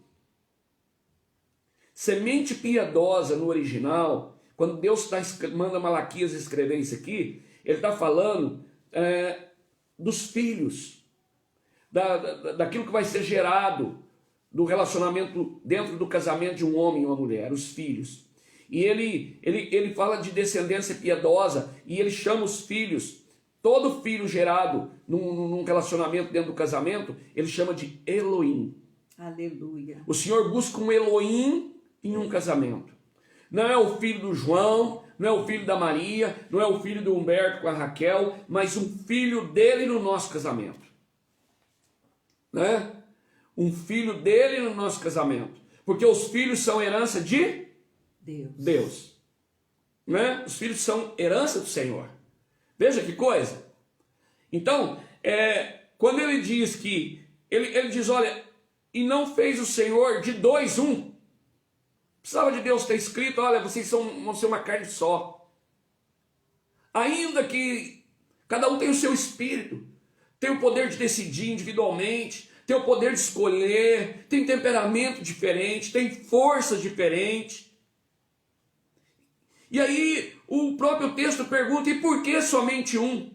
Semente piedosa no original, quando Deus manda Malaquias escrever isso aqui, ele está falando dos filhos, daquilo que vai ser gerado do relacionamento dentro do casamento de um homem e uma mulher, os filhos. E ele fala de descendência piedosa, e ele chama os filhos, todo filho gerado num relacionamento dentro do casamento, ele chama de Elohim. Aleluia. O Senhor busca um Elohim em um casamento. Não é o filho do João, não é o filho da Maria, não é o filho do Humberto com a Raquel, mas um filho dele no nosso casamento. Né? Um filho dele no nosso casamento. Porque os filhos são herança de Deus. Né? Os filhos são herança do Senhor. Veja que coisa. Então, quando ele diz que, ele diz, olha, e não fez o Senhor de dois um. Precisava de Deus ter escrito, olha, vocês vão ser uma carne só. Ainda que cada um tem o seu espírito, tem o poder de decidir individualmente, tem o poder de escolher, tem temperamento diferente, tem força diferente. E aí o próprio texto pergunta, e por que somente um?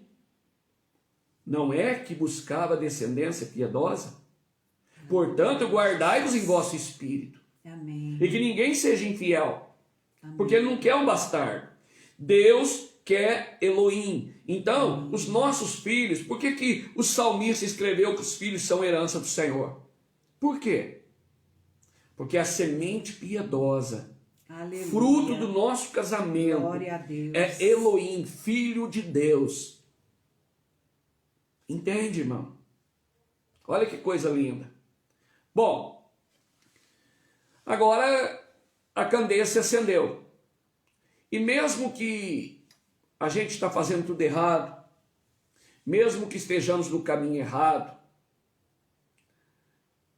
Não é que buscava descendência piedosa? Portanto, guardai-vos em vosso espírito. Amém. E que ninguém seja infiel. Amém. Porque ele não quer um bastardo. Deus quer Elohim. Então, os nossos filhos, por que o salmista escreveu que os filhos são herança do Senhor? Por quê? Porque a semente piedosa, Aleluia, fruto do nosso casamento, glória a Deus, é Elohim, filho de Deus. Entende, irmão? Olha que coisa linda. Bom, agora a candeia se acendeu. E mesmo que a gente está fazendo tudo errado, mesmo que estejamos no caminho errado,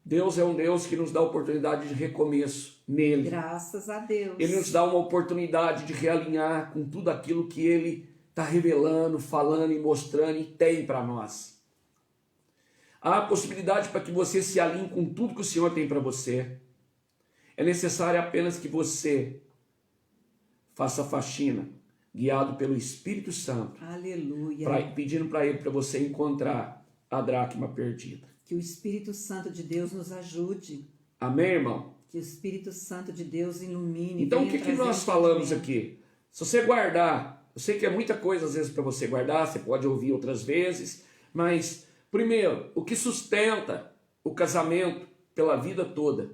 Deus é um Deus que nos dá a oportunidade de recomeço nele. Graças a Deus. Ele nos dá uma oportunidade de realinhar com tudo aquilo que Ele está revelando, falando e mostrando e tem para nós. Há a possibilidade para que você se alinhe com tudo que o Senhor tem para você. É necessário apenas que você faça faxina, guiado pelo Espírito Santo. Aleluia. Pedindo para Ele, para você encontrar a dracma perdida. Que o Espírito Santo de Deus nos ajude. Amém, irmão? Que o Espírito Santo de Deus ilumine. Então, o que nós falamos aqui? Se você guardar, eu sei que é muita coisa às vezes para você guardar, você pode ouvir outras vezes, mas, primeiro, o que sustenta o casamento pela vida toda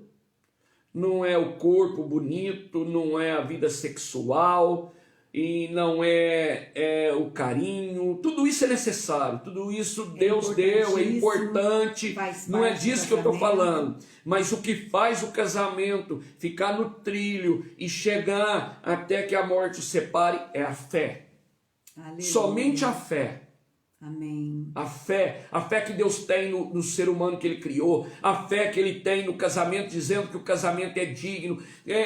não é o corpo bonito, não é a vida sexual, e não é o carinho. Tudo isso é necessário, tudo isso Deus deu, é importante, não é disso que eu estou falando. Mas o que faz o casamento ficar no trilho e chegar até que a morte o separe é a fé. Aleluia. Somente a fé. Amém. A fé que Deus tem no ser humano que Ele criou, a fé que Ele tem no casamento, dizendo que o casamento é digno,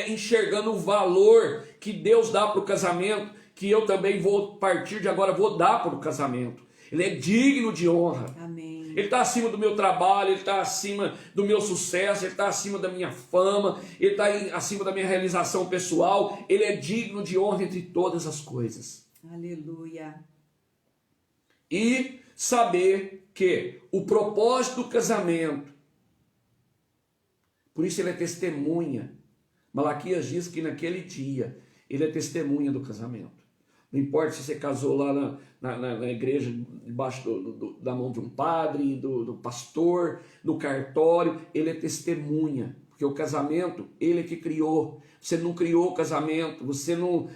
enxergando o valor que Deus dá para o casamento, que eu também vou, a partir de agora, vou dar para o casamento. Ele é digno de honra. Amém. Ele está acima do meu trabalho, Ele está acima do meu sucesso, Ele está acima da minha fama, Ele está acima da minha realização pessoal. Ele é digno de honra entre todas as coisas. Aleluia. E saber que o propósito do casamento, por isso ele é testemunha. Malaquias diz que naquele dia ele é testemunha do casamento. Não importa se você casou lá na igreja, debaixo da mão de um padre, do pastor, no cartório, ele é testemunha. Porque o casamento, ele é que criou. Você não criou o casamento, você não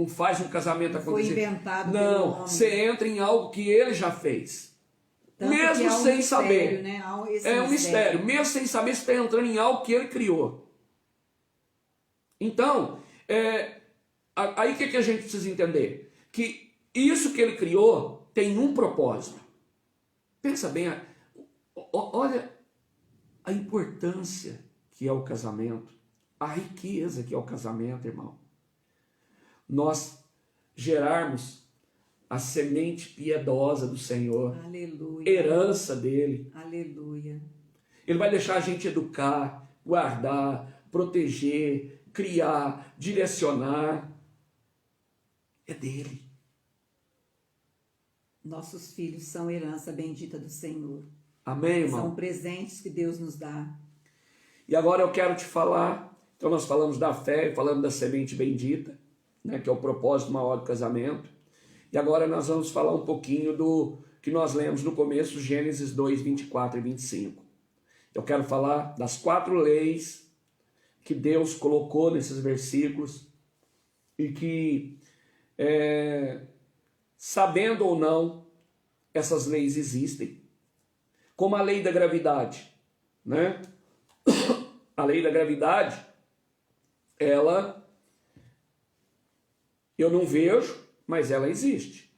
faz um casamento acontecer. Foi inventado não, pelo homem. você entra em algo que ele já fez. Tanto mesmo que há um sem mistério, saber. né? Há esse É um mistério. Mesmo sem saber, você está entrando em algo que ele criou. Então, aí o que a gente precisa entender? Que isso que ele criou tem um propósito. Pensa bem, olha a importância que é o casamento, a riqueza que é o casamento, irmão. Nós gerarmos a semente piedosa do Senhor, aleluia, herança dele. Aleluia. Ele vai deixar a gente educar, guardar, proteger, criar, direcionar. É dele. Nossos filhos são herança bendita do Senhor. Amém, irmão? São presentes que Deus nos dá. E agora eu quero te falar, então nós falamos da fé, falamos da semente bendita, né, que é o propósito maior do casamento. E agora nós vamos falar um pouquinho do que nós lemos no começo, Gênesis 2, 24 e 25. Eu quero falar das 4 leis que Deus colocou nesses versículos e que, sabendo ou não, essas leis existem. Como a lei da gravidade, né? A lei da gravidade, eu não vejo, mas ela existe.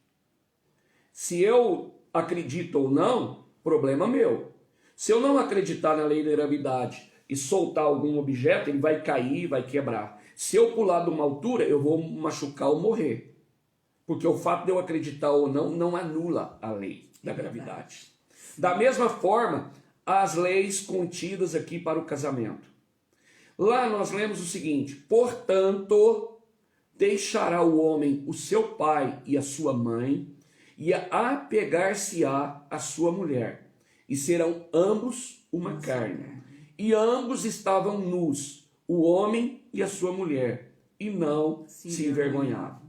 Se eu acredito ou não, problema meu. Se eu não acreditar na lei da gravidade e soltar algum objeto, ele vai cair, vai quebrar. Se eu pular de uma altura, eu vou machucar ou morrer. Porque o fato de eu acreditar ou não, não anula a lei da gravidade. Da mesma forma, as leis contidas aqui para o casamento. Lá nós lemos o seguinte: portanto, deixará o homem o seu pai e a sua mãe, e apegar-se-á a sua mulher, e serão ambos uma carne. E ambos estavam nus, o homem e a sua mulher, e não se envergonhavam.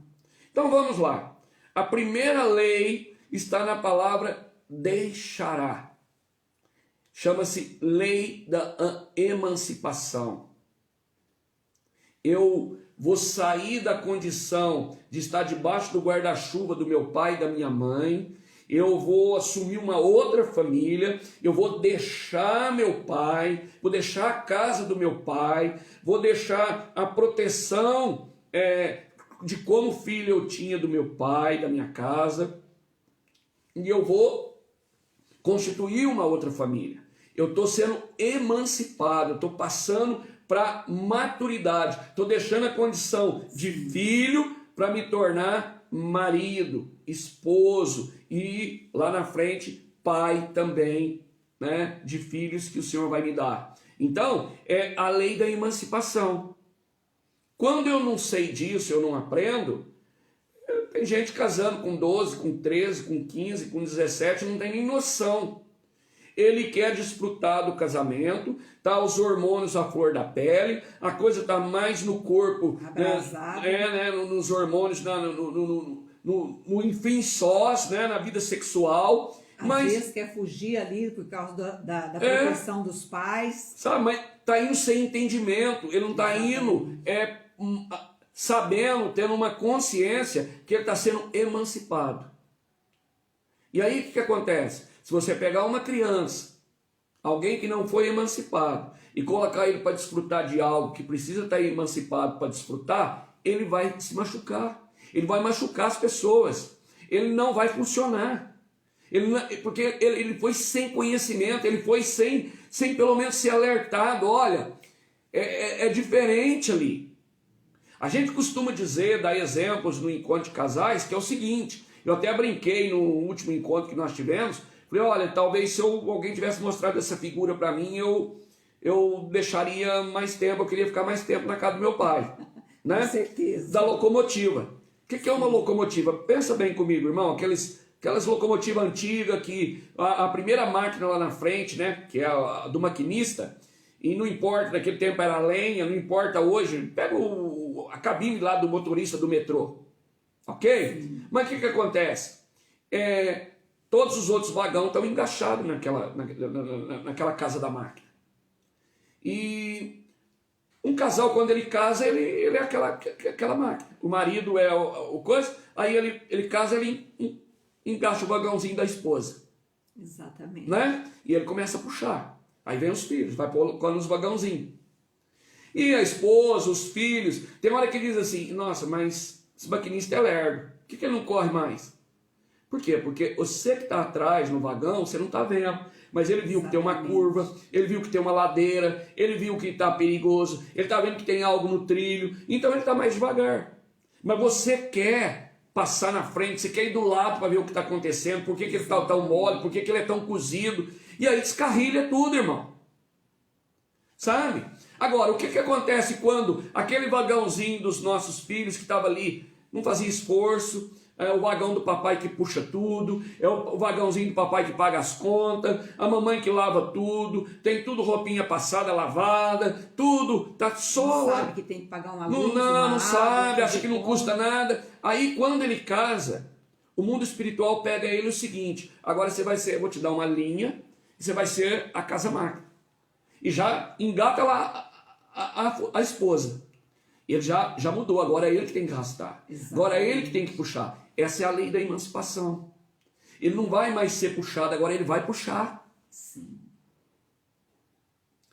Então vamos lá. A primeira lei está na palavra deixará. Chama-se lei da emancipação. Eu vou sair da condição de estar debaixo do guarda-chuva do meu pai e da minha mãe, eu vou assumir uma outra família, eu vou deixar meu pai, vou deixar a casa do meu pai, vou deixar a proteção de como filho eu tinha do meu pai, da minha casa, e eu vou constituir uma outra família. Eu estou sendo emancipado, eu estou passando para maturidade, estou deixando a condição de filho para me tornar marido, esposo e lá na frente pai também, né, de filhos que o Senhor vai me dar. Então é a lei da emancipação. Quando eu não sei disso, eu não aprendo, tem gente casando com 12, com 13, com 15, com 17, não tem nem noção. Ele quer desfrutar do casamento, tá os hormônios à flor da pele, a coisa tá mais no corpo, nos hormônios, no enfim sós, né, na vida sexual. Às vezes quer fugir ali por causa da proteção dos pais. Sabe, mas tá indo sem entendimento, ele não tá indo sabendo, tendo uma consciência que ele está sendo emancipado. E aí o que acontece? Se você pegar uma criança, alguém que não foi emancipado, e colocar ele para desfrutar de algo que precisa estar emancipado para desfrutar, ele vai se machucar. Ele vai machucar as pessoas. Ele não vai funcionar. Porque ele foi sem conhecimento, ele foi sem pelo menos ser alertado. Olha, é diferente ali. A gente costuma dizer, dar exemplos no encontro de casais, que é o seguinte, eu até brinquei no último encontro que nós tivemos, falei, olha, talvez se alguém tivesse mostrado essa figura para mim, eu deixaria mais tempo, eu queria ficar mais tempo na casa do meu pai. Né? Com certeza. Da locomotiva. O que é uma locomotiva? Pensa bem comigo, irmão, aquelas locomotivas antigas que a primeira máquina lá na frente, né, que é a do maquinista, e não importa, naquele tempo era lenha, não importa hoje, pega a cabine lá do motorista do metrô, ok? Sim. Mas o que acontece? Todos os outros vagões estão engaixados naquela casa da máquina. E um casal, quando ele casa, ele é aquela máquina. O marido é o coisa, aí ele casa, ele engaixa o vagãozinho da esposa. Exatamente. Né? E ele começa a puxar. Aí vem os filhos, vai colocando os vagãozinhos. E a esposa, os filhos, tem hora que diz assim, nossa, mas esse maquinista é lerdo, por que ele não corre mais? Por quê? Porque você que está atrás no vagão, você não está vendo, mas ele viu que tem uma curva, ele viu que tem uma ladeira, ele viu que está perigoso, ele está vendo que tem algo no trilho, então ele está mais devagar. Mas você quer passar na frente, você quer ir do lado para ver o que está acontecendo, por que ele está tão mole, por que ele é tão cozido, e aí descarrilha tudo, irmão. Sabe? Agora, o que acontece quando aquele vagãozinho dos nossos filhos que estava ali não fazia esforço, é o vagão do papai que puxa tudo, é o vagãozinho do papai que paga as contas, a mamãe que lava tudo, tem tudo roupinha passada, lavada, tudo, tá só... Não sabe que tem que pagar uma luz, não sabe, água, acha que não custa nada. Aí quando ele casa, o mundo espiritual pega ele o seguinte, agora você vai ser, eu vou te dar uma linha, e você vai ser a casa-máquina. E já engata lá a esposa. Ele já mudou, agora é ele que tem que arrastar. Exatamente. Agora é ele que tem que puxar. Essa é a lei da emancipação. Ele não vai mais ser puxado, agora ele vai puxar. Sim.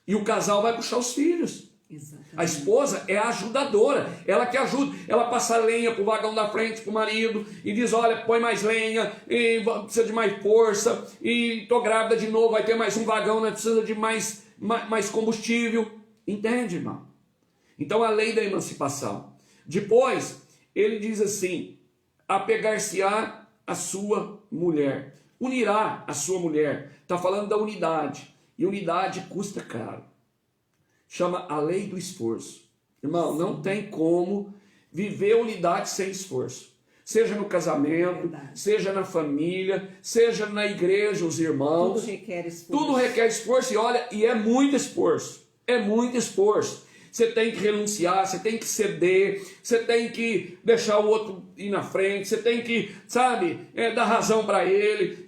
E o casal vai puxar os filhos. Exatamente. A esposa é a ajudadora, ela que ajuda, ela passa lenha pro vagão da frente, pro marido, e diz, olha, põe mais lenha, e precisa de mais força, e tô grávida de novo, vai ter mais um vagão, né? Precisa de mais combustível. Entende, irmão? Então a lei da emancipação. Depois, ele diz assim, apegar-se-á a sua mulher, unirá a sua mulher. Está falando da unidade, e unidade custa caro. Chama a lei do esforço. Irmão, não tem como viver unidade sem esforço. Seja no casamento, seja na família, seja na igreja, os irmãos. Tudo requer esforço. Tudo requer esforço e olha, e é muito esforço. É muito esforço. Você tem que renunciar, você tem que ceder, você tem que deixar o outro ir na frente, você tem que, sabe, dar razão para ele.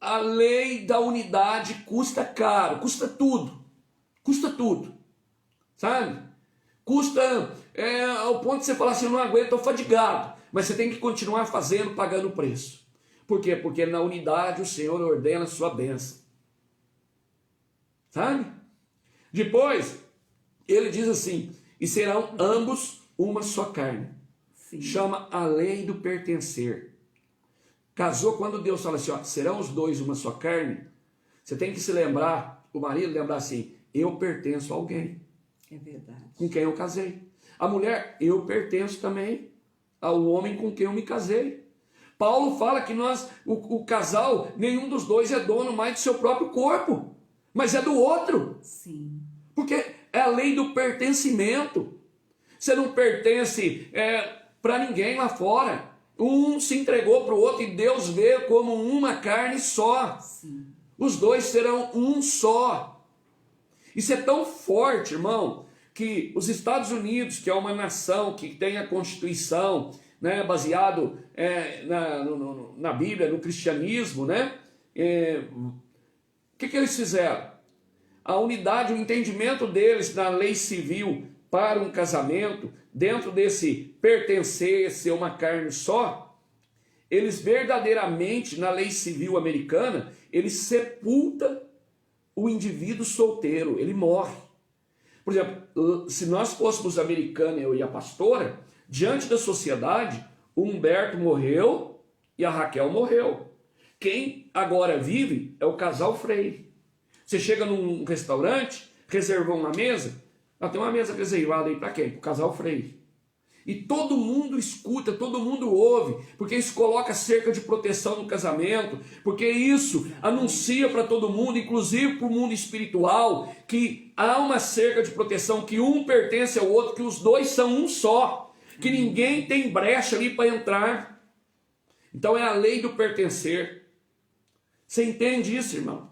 A lei da unidade custa caro, custa tudo. Custa tudo, sabe? Custa ao ponto de você falar assim, eu não aguento, estou fadigado. Mas você tem que continuar fazendo, pagando o preço. Por quê? Porque na unidade o Senhor ordena a sua bênção. Sabe? Depois, ele diz assim, e serão ambos uma só carne. Sim. Chama a lei do pertencer. Casou, quando Deus fala assim, ó, serão os dois uma só carne, você tem que se lembrar, o marido lembrar assim, eu pertenço a alguém. É verdade. Com quem eu casei. A mulher, eu pertenço também ao homem com quem eu me casei. Paulo fala que o casal, nenhum dos dois é dono mais do seu próprio corpo, mas é do outro. Sim. Porque é a lei do pertencimento. Você não pertence para ninguém lá fora. Um se entregou para o outro e Deus vê como uma carne só. Sim. Os dois serão um só. Isso é tão forte, irmão, que os Estados Unidos, que é uma nação que tem a Constituição, né, baseado na Bíblia, no cristianismo, né? O que eles fizeram? A unidade, o entendimento deles na lei civil para um casamento, dentro desse pertencer, ser uma carne só, eles verdadeiramente, na lei civil americana, eles sepultam o indivíduo solteiro, ele morre. Por exemplo, se nós fôssemos americanos, eu e a pastora, diante da sociedade, o Humberto morreu e a Raquel morreu. Quem agora vive é o casal Freire. Você chega num restaurante, reservou uma mesa, tem uma mesa reservada aí para quem? Para o casal Freire. E todo mundo escuta, todo mundo ouve, porque isso coloca cerca de proteção no casamento, porque isso anuncia para todo mundo, inclusive para o mundo espiritual, que há uma cerca de proteção, que um pertence ao outro, que os dois são um só, que ninguém tem brecha ali para entrar. Então é a lei do pertencer. Você entende isso, irmão?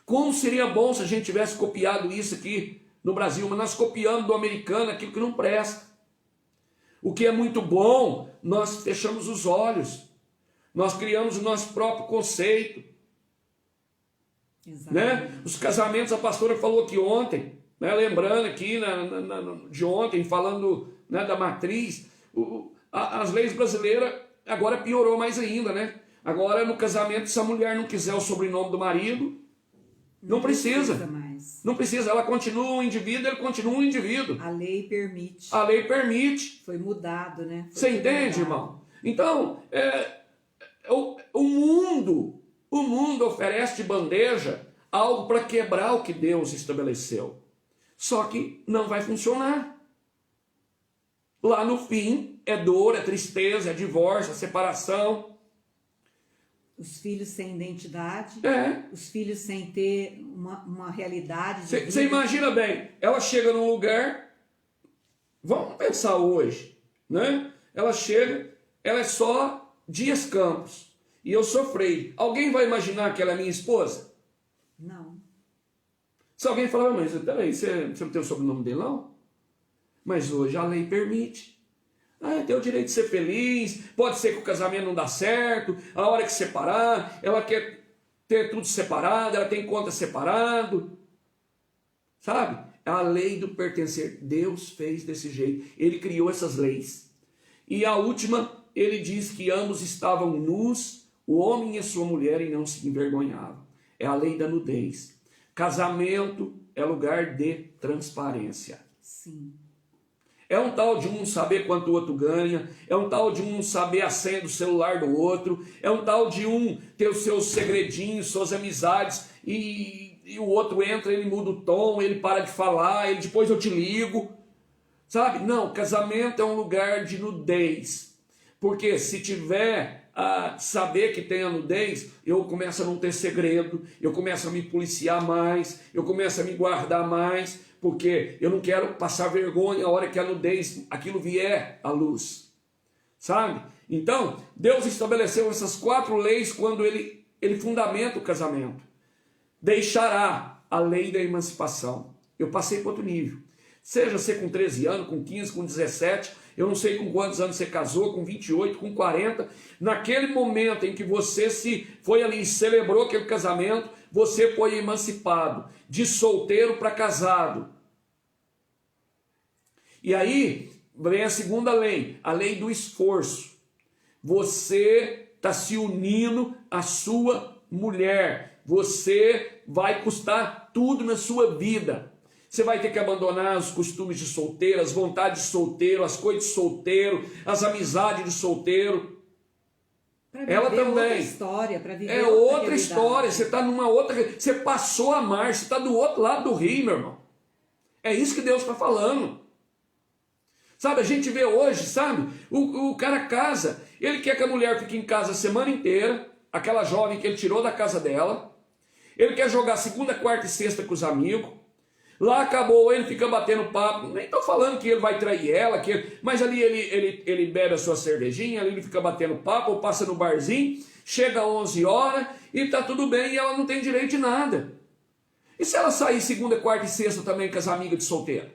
Como seria bom se a gente tivesse copiado isso aqui no Brasil, mas nós copiamos do americano aquilo que não presta. O que é muito bom, nós fechamos os olhos. Nós criamos o nosso próprio conceito. Né? Os casamentos, a pastora falou aqui ontem, né? Lembrando aqui de ontem, falando, né, da matriz, as leis brasileiras agora piorou mais ainda, né? Agora, no casamento, se a mulher não quiser o sobrenome do marido, não precisa. Mais. Não precisa, ela continua um indivíduo, ele continua um indivíduo. A lei permite. A lei permite. Foi mudado, né? Você entende, irmão? Então, o mundo oferece de bandeja algo para quebrar o que Deus estabeleceu. Só que não vai funcionar. Lá no fim, é dor, é tristeza, é divórcio, é separação. Os filhos sem identidade, É. os filhos sem ter uma realidade de vida. Você imagina bem, ela chega num lugar, vamos pensar hoje, né? Ela chega, ela é só Dias Campos, e eu sou Frei. Alguém vai imaginar que ela é minha esposa? Não. Se alguém falar, mas peraí, você não tem o sobrenome dele não? Mas hoje a lei permite. Tem o direito de ser feliz, pode ser que o casamento não dá certo, a hora que separar, ela quer ter tudo separado, ela tem conta separado. Sabe? A lei do pertencer. Deus fez desse jeito. Ele criou essas leis. E a última, ele diz que ambos estavam nus, o homem e a sua mulher, e não se envergonhavam. É a lei da nudez. Casamento é lugar de transparência. Sim. É um tal de um saber quanto o outro ganha, é um tal de um saber a senha do celular do outro, é um tal de um ter os seus segredinhos, suas amizades, e o outro entra, ele muda o tom, ele para de falar, ele depois eu te ligo, sabe? Não, casamento é um lugar de nudez, porque se tiver a saber que tem a nudez, eu começo a não ter segredo, eu começo a me policiar mais, eu começo a me guardar mais, porque eu não quero passar vergonha a hora que a nudez, aquilo vier à luz, sabe? Então, Deus estabeleceu essas 4 leis quando ele fundamenta o casamento. Deixará a lei da emancipação. Eu passei para outro nível. Seja você com 13 anos, com 15, com 17, eu não sei com quantos anos você casou, com 28, com 40, naquele momento em que você se foi ali e celebrou aquele casamento, você foi emancipado, de solteiro para casado. E aí vem a segunda lei, a lei do esforço. Você está se unindo à sua mulher, você vai custar tudo na sua vida. Você vai ter que abandonar os costumes de solteiro, as vontades de solteiro, as coisas de solteiro, as amizades de solteiro. Ela também. Outra história, para viver é outra história. Você está numa outra. Você passou a mar, você está do outro lado do rio, meu irmão. É isso que Deus está falando. Sabe, a gente vê hoje, sabe? O cara casa, ele quer que a mulher fique em casa a semana inteira, aquela jovem que ele tirou da casa dela. Ele quer jogar segunda, quarta e sexta com os amigos. Lá acabou, ele fica batendo papo. Nem estou falando que ele vai trair ela, mas ali ele bebe a sua cervejinha, ali ele fica batendo papo, ou passa no barzinho, chega às 11 horas e está tudo bem e ela não tem direito de nada. E se ela sair segunda, quarta e sexta também com as amigas de solteiro?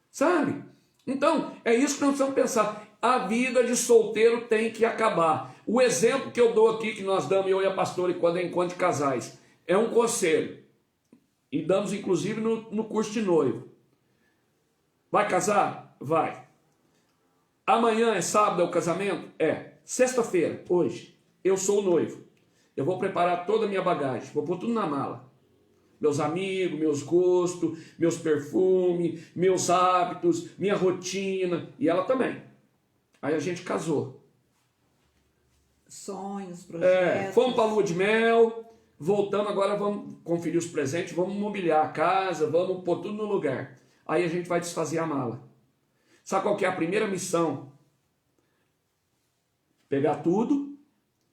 Sabe? Então, é isso que nós precisamos pensar. A vida de solteiro tem que acabar. O exemplo que eu dou aqui, que nós damos, eu e a pastora, quando é encontro de casais, é um conselho. E damos, inclusive, no curso de noivo. Vai casar? Vai. Amanhã é sábado, é o casamento? É. Sexta-feira, hoje, eu sou o noivo. Eu vou preparar toda a minha bagagem. Vou pôr tudo na mala. Meus amigos, meus gostos, meus perfumes, meus hábitos, minha rotina. E ela também. Aí a gente casou. Sonhos, projetos. Fomos para a lua de mel. Voltamos, agora vamos conferir os presentes, vamos mobiliar a casa, vamos pôr tudo no lugar. Aí a gente vai desfazer a mala. Sabe qual que é a primeira missão? Pegar tudo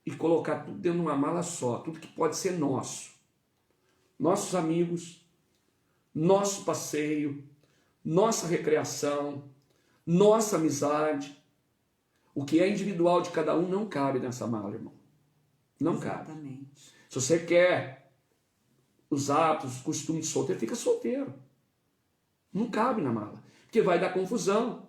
e colocar tudo dentro de uma mala só, tudo que pode ser nosso. Nossos amigos, nosso passeio, nossa recreação, nossa amizade. O que é individual de cada um não cabe nessa mala, irmão. Não cabe. Exatamente. Se você quer os hábitos, os costumes de solteiro, fica solteiro. Não cabe na mala. Porque vai dar confusão.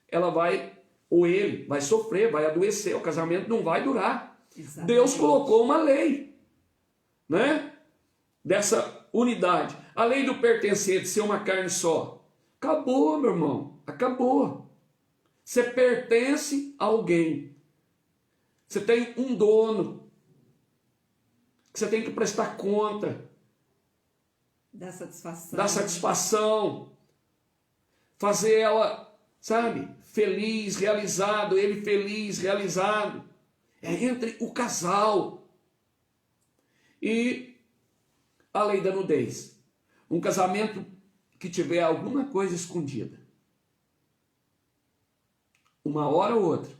Ela vai, ou ele, vai sofrer, vai adoecer. O casamento não vai durar. Exatamente. Deus colocou uma lei, né? Dessa unidade. A lei do pertencer, de ser uma carne só. Acabou, meu irmão. Acabou. Você pertence a alguém. Você tem um dono que você tem que prestar conta. Da satisfação. Da satisfação. Fazer ela, sabe, feliz, realizado, ele feliz, realizado. É entre o casal. E a lei da nudez. Um casamento que tiver alguma coisa escondida. Uma hora ou outra.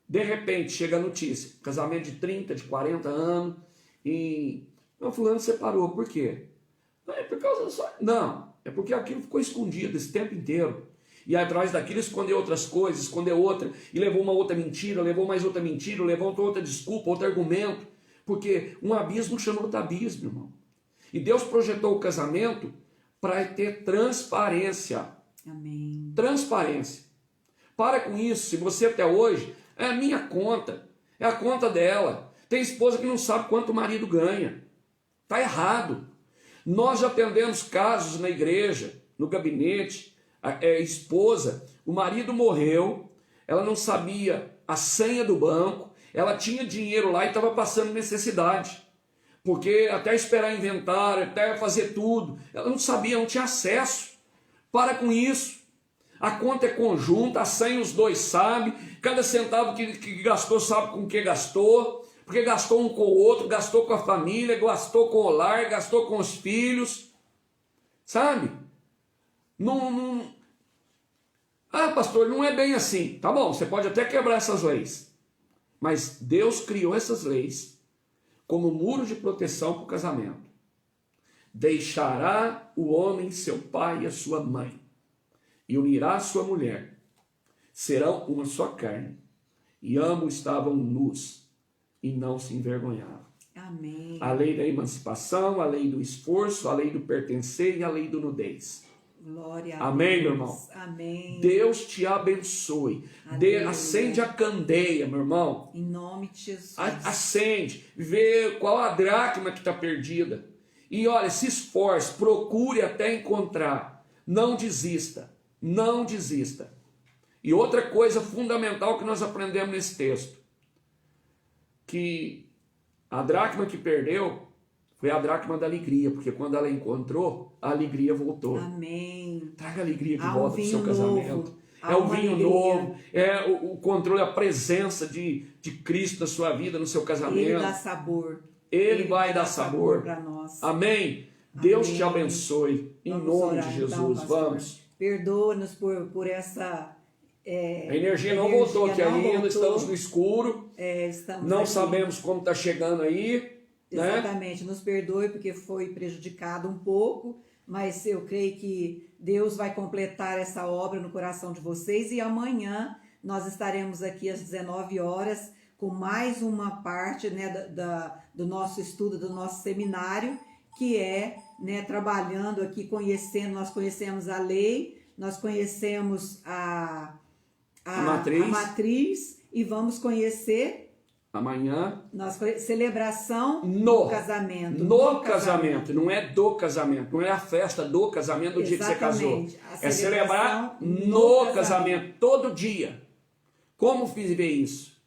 De repente chega a notícia. Casamento de 30, de 40 anos. E o fulano separou. Por quê? Não é por causa só. Não. É porque aquilo ficou escondido esse tempo inteiro. E atrás daquilo escondeu outras coisas, escondeu outra. E levou uma outra mentira, levou mais outra mentira, levou outra desculpa, outro argumento. Porque um abismo chama outro abismo, irmão. E Deus projetou o casamento para ter transparência. Amém. Transparência. Para com isso. Se você até hoje, é a minha conta. É a conta dela. Tem esposa que não sabe quanto o marido ganha. Está errado. Nós já atendemos casos na igreja, no gabinete, esposa, o marido morreu, ela não sabia a senha do banco, ela tinha dinheiro lá e estava passando necessidade. Porque até esperar inventário, até fazer tudo, ela não sabia, não tinha acesso. Para com isso. A conta é conjunta, a senha os dois sabem, cada centavo que gastou sabe com que gastou, porque gastou um com o outro, gastou com a família, gastou com o lar, gastou com os filhos, sabe? Ah, pastor, não é bem assim. Tá bom, você pode até quebrar essas leis, mas Deus criou essas leis como muro de proteção para o casamento. Deixará o homem seu pai e a sua mãe, e unirá a sua mulher, serão uma só carne, e ambos estavam nus, e não se envergonhavam. Amém. A lei da emancipação, a lei do esforço, a lei do pertencer e a lei do nudez. Glória a Amém, Deus. meu irmão? Amém. Deus te abençoe. Acende a candeia, meu irmão. Em nome de Jesus. Acende. Vê qual a dracma que está perdida. E olha, se esforce, procure até encontrar. Não desista. Não desista. E outra coisa fundamental que nós aprendemos nesse texto. Que a dracma que perdeu foi a dracma da alegria, porque quando ela encontrou, a alegria voltou. Amém. Traga alegria de volta para o seu casamento. Há É o uma vinho alegria. novo, é o controle, a presença de Cristo na sua vida, no seu casamento. Ele dá sabor. Ele vai dar sabor para nós. Amém. Deus Amém. te abençoe. Em Vamos nome orar, de Jesus. então, pastor. Vamos. Perdoa-nos por essa... A energia não voltou aqui ainda, estamos no escuro. Estamos não aqui. sabemos como está chegando aí. Exatamente, nos perdoe porque foi prejudicado um pouco, mas eu creio que Deus vai completar essa obra no coração de vocês e amanhã nós estaremos aqui às 19 horas com mais uma parte, né, do nosso estudo, do nosso seminário, que é, né, trabalhando aqui, nós conhecemos a lei, nós conhecemos a matriz e vamos conhecer amanhã celebração no casamento. No casamento, não é do casamento, não é a festa do casamento do dia que você casou. É celebrar no casamento, todo dia. Como viver isso?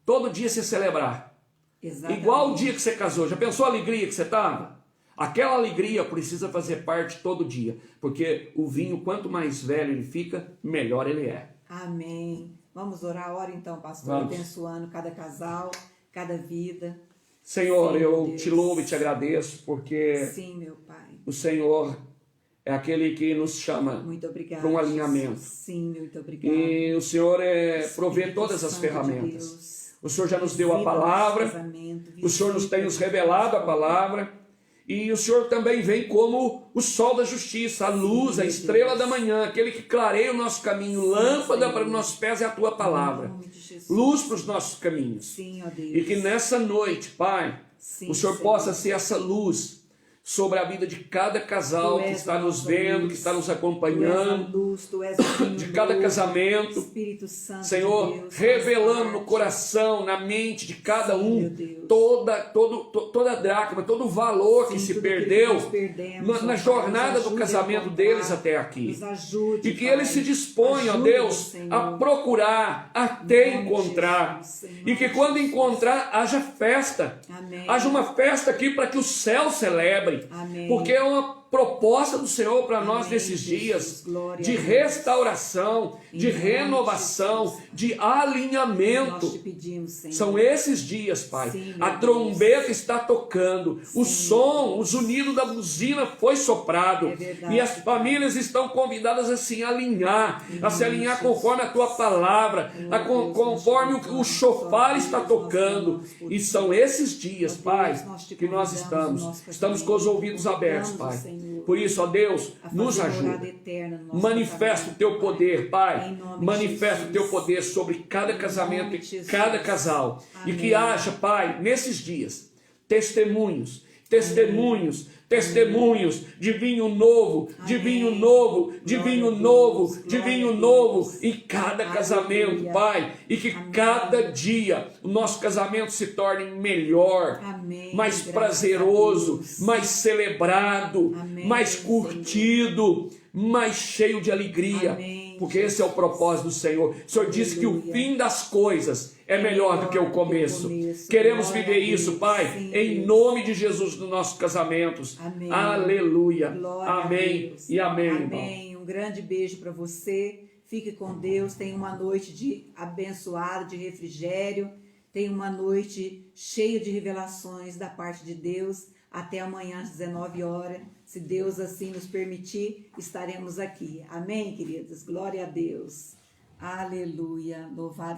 Todo dia você celebrar. Exatamente. Igual o dia que você casou. Já pensou a alegria que você estava? Aquela alegria precisa fazer parte todo dia. Porque o vinho, quanto mais velho ele fica, melhor ele é. Amém. Vamos orar, ora então, pastor, Vamos. abençoando cada casal, cada vida. Senhor, Sim, eu Deus. te louvo e te agradeço, porque Sim, meu Pai. o Senhor é aquele que nos chama Muito obrigado. para um alinhamento. Sim, muito obrigado. E o Senhor provê Espírito todas as Santo de ferramentas. Deus. O Senhor já nos deu a Visita palavra, nosso casamento, o Senhor nos tem nos visita revelado a nosso palavra, e o Senhor também vem como o sol da justiça, a luz, a meu estrela Deus. da manhã, aquele que clareia o nosso caminho, lâmpada Senhor. para os nossos pés é a tua palavra, Em nome de Jesus. luz para os nossos caminhos. Sim, ó Deus. E que nessa noite, Pai, Sim, o Senhor possa ser essa luz sobre a vida de cada casal que está nos vendo, que está nos Tu és a acompanhando, luz, Tu és o vinho de cada novo, casamento. Espírito Santo Senhor, de Deus, revelando no faz coração, na mente de cada Sim, um, meu Deus. toda a dracma, todo o valor que Sim, se tudo aquilo perdeu que nós perdemos, na ó Pai, jornada nos do ajude a casamento encontrar, deles até aqui. nos ajude, E que Pai, eles se dispõem, ó ajuda-nos, Deus, Senhor, a procurar, até em nome de encontrar. Jesus, em E nome que de quando Jesus. encontrar, haja festa. Amém. Haja uma festa aqui para que o céu celebre. Amém. Porque é uma proposta do Senhor para nós Amém, nesses Jesus. dias Glória de a Deus. restauração, de Em nome de renovação, Jesus. de Nós te alinhamento. pedimos, Senhor. São esses dias, Pai. Sim, meu A trombeta está tocando, o Sim, som, o zunido da buzina foi soprado. É verdade, E as famílias estão convidadas a se alinhar, a se alinhar Jesus. conforme a tua palavra, Deus, conforme nós te o chofar louvamos, está nós tocando. louvamos por E ti. são esses dias, Ó Deus, Pai, nós te que nós convidamos no nosso estamos casamento, com os ouvidos abertos, convidamos Pai. o Senhor Por isso, ó Deus, a fazer nos morada ajuda. eterna no nosso Manifesta o casamento, teu Pai. poder, Pai. Em nome de Manifesta o teu Jesus. poder sobre cada Em casamento nome e de Jesus. cada casal. E Amém. que haja, Pai, nesses dias, testemunhos, testemunhos de vinho novo, de Amém. vinho novo, de Glória vinho a Deus, novo, de glória vinho a novo Deus. em cada Aleluia. casamento, Pai. E que Amém. cada dia o nosso casamento se torne melhor, Amém. mais Graças a prazeroso, Deus. mais celebrado, Amém, mais Senhor. curtido, mais cheio de alegria. Amém, Porque esse é o propósito do Senhor. O Senhor disse que o Aleluia. fim das coisas é melhor do que o começo. Queremos Glória viver a isso, Deus. Pai, Sim, em Deus. nome de Jesus nos nossos casamentos. Amém. Aleluia. Glória a Amém Deus. e amém, irmão. Amém. Um grande beijo para você. Fique com Deus. Tenha uma noite de abençoada, de refrigério. Tenha uma noite cheia de revelações da parte de Deus. Até amanhã às 19 horas. Se Deus assim nos permitir, estaremos aqui. Amém, queridos? Glória a Deus. Aleluia. Louvado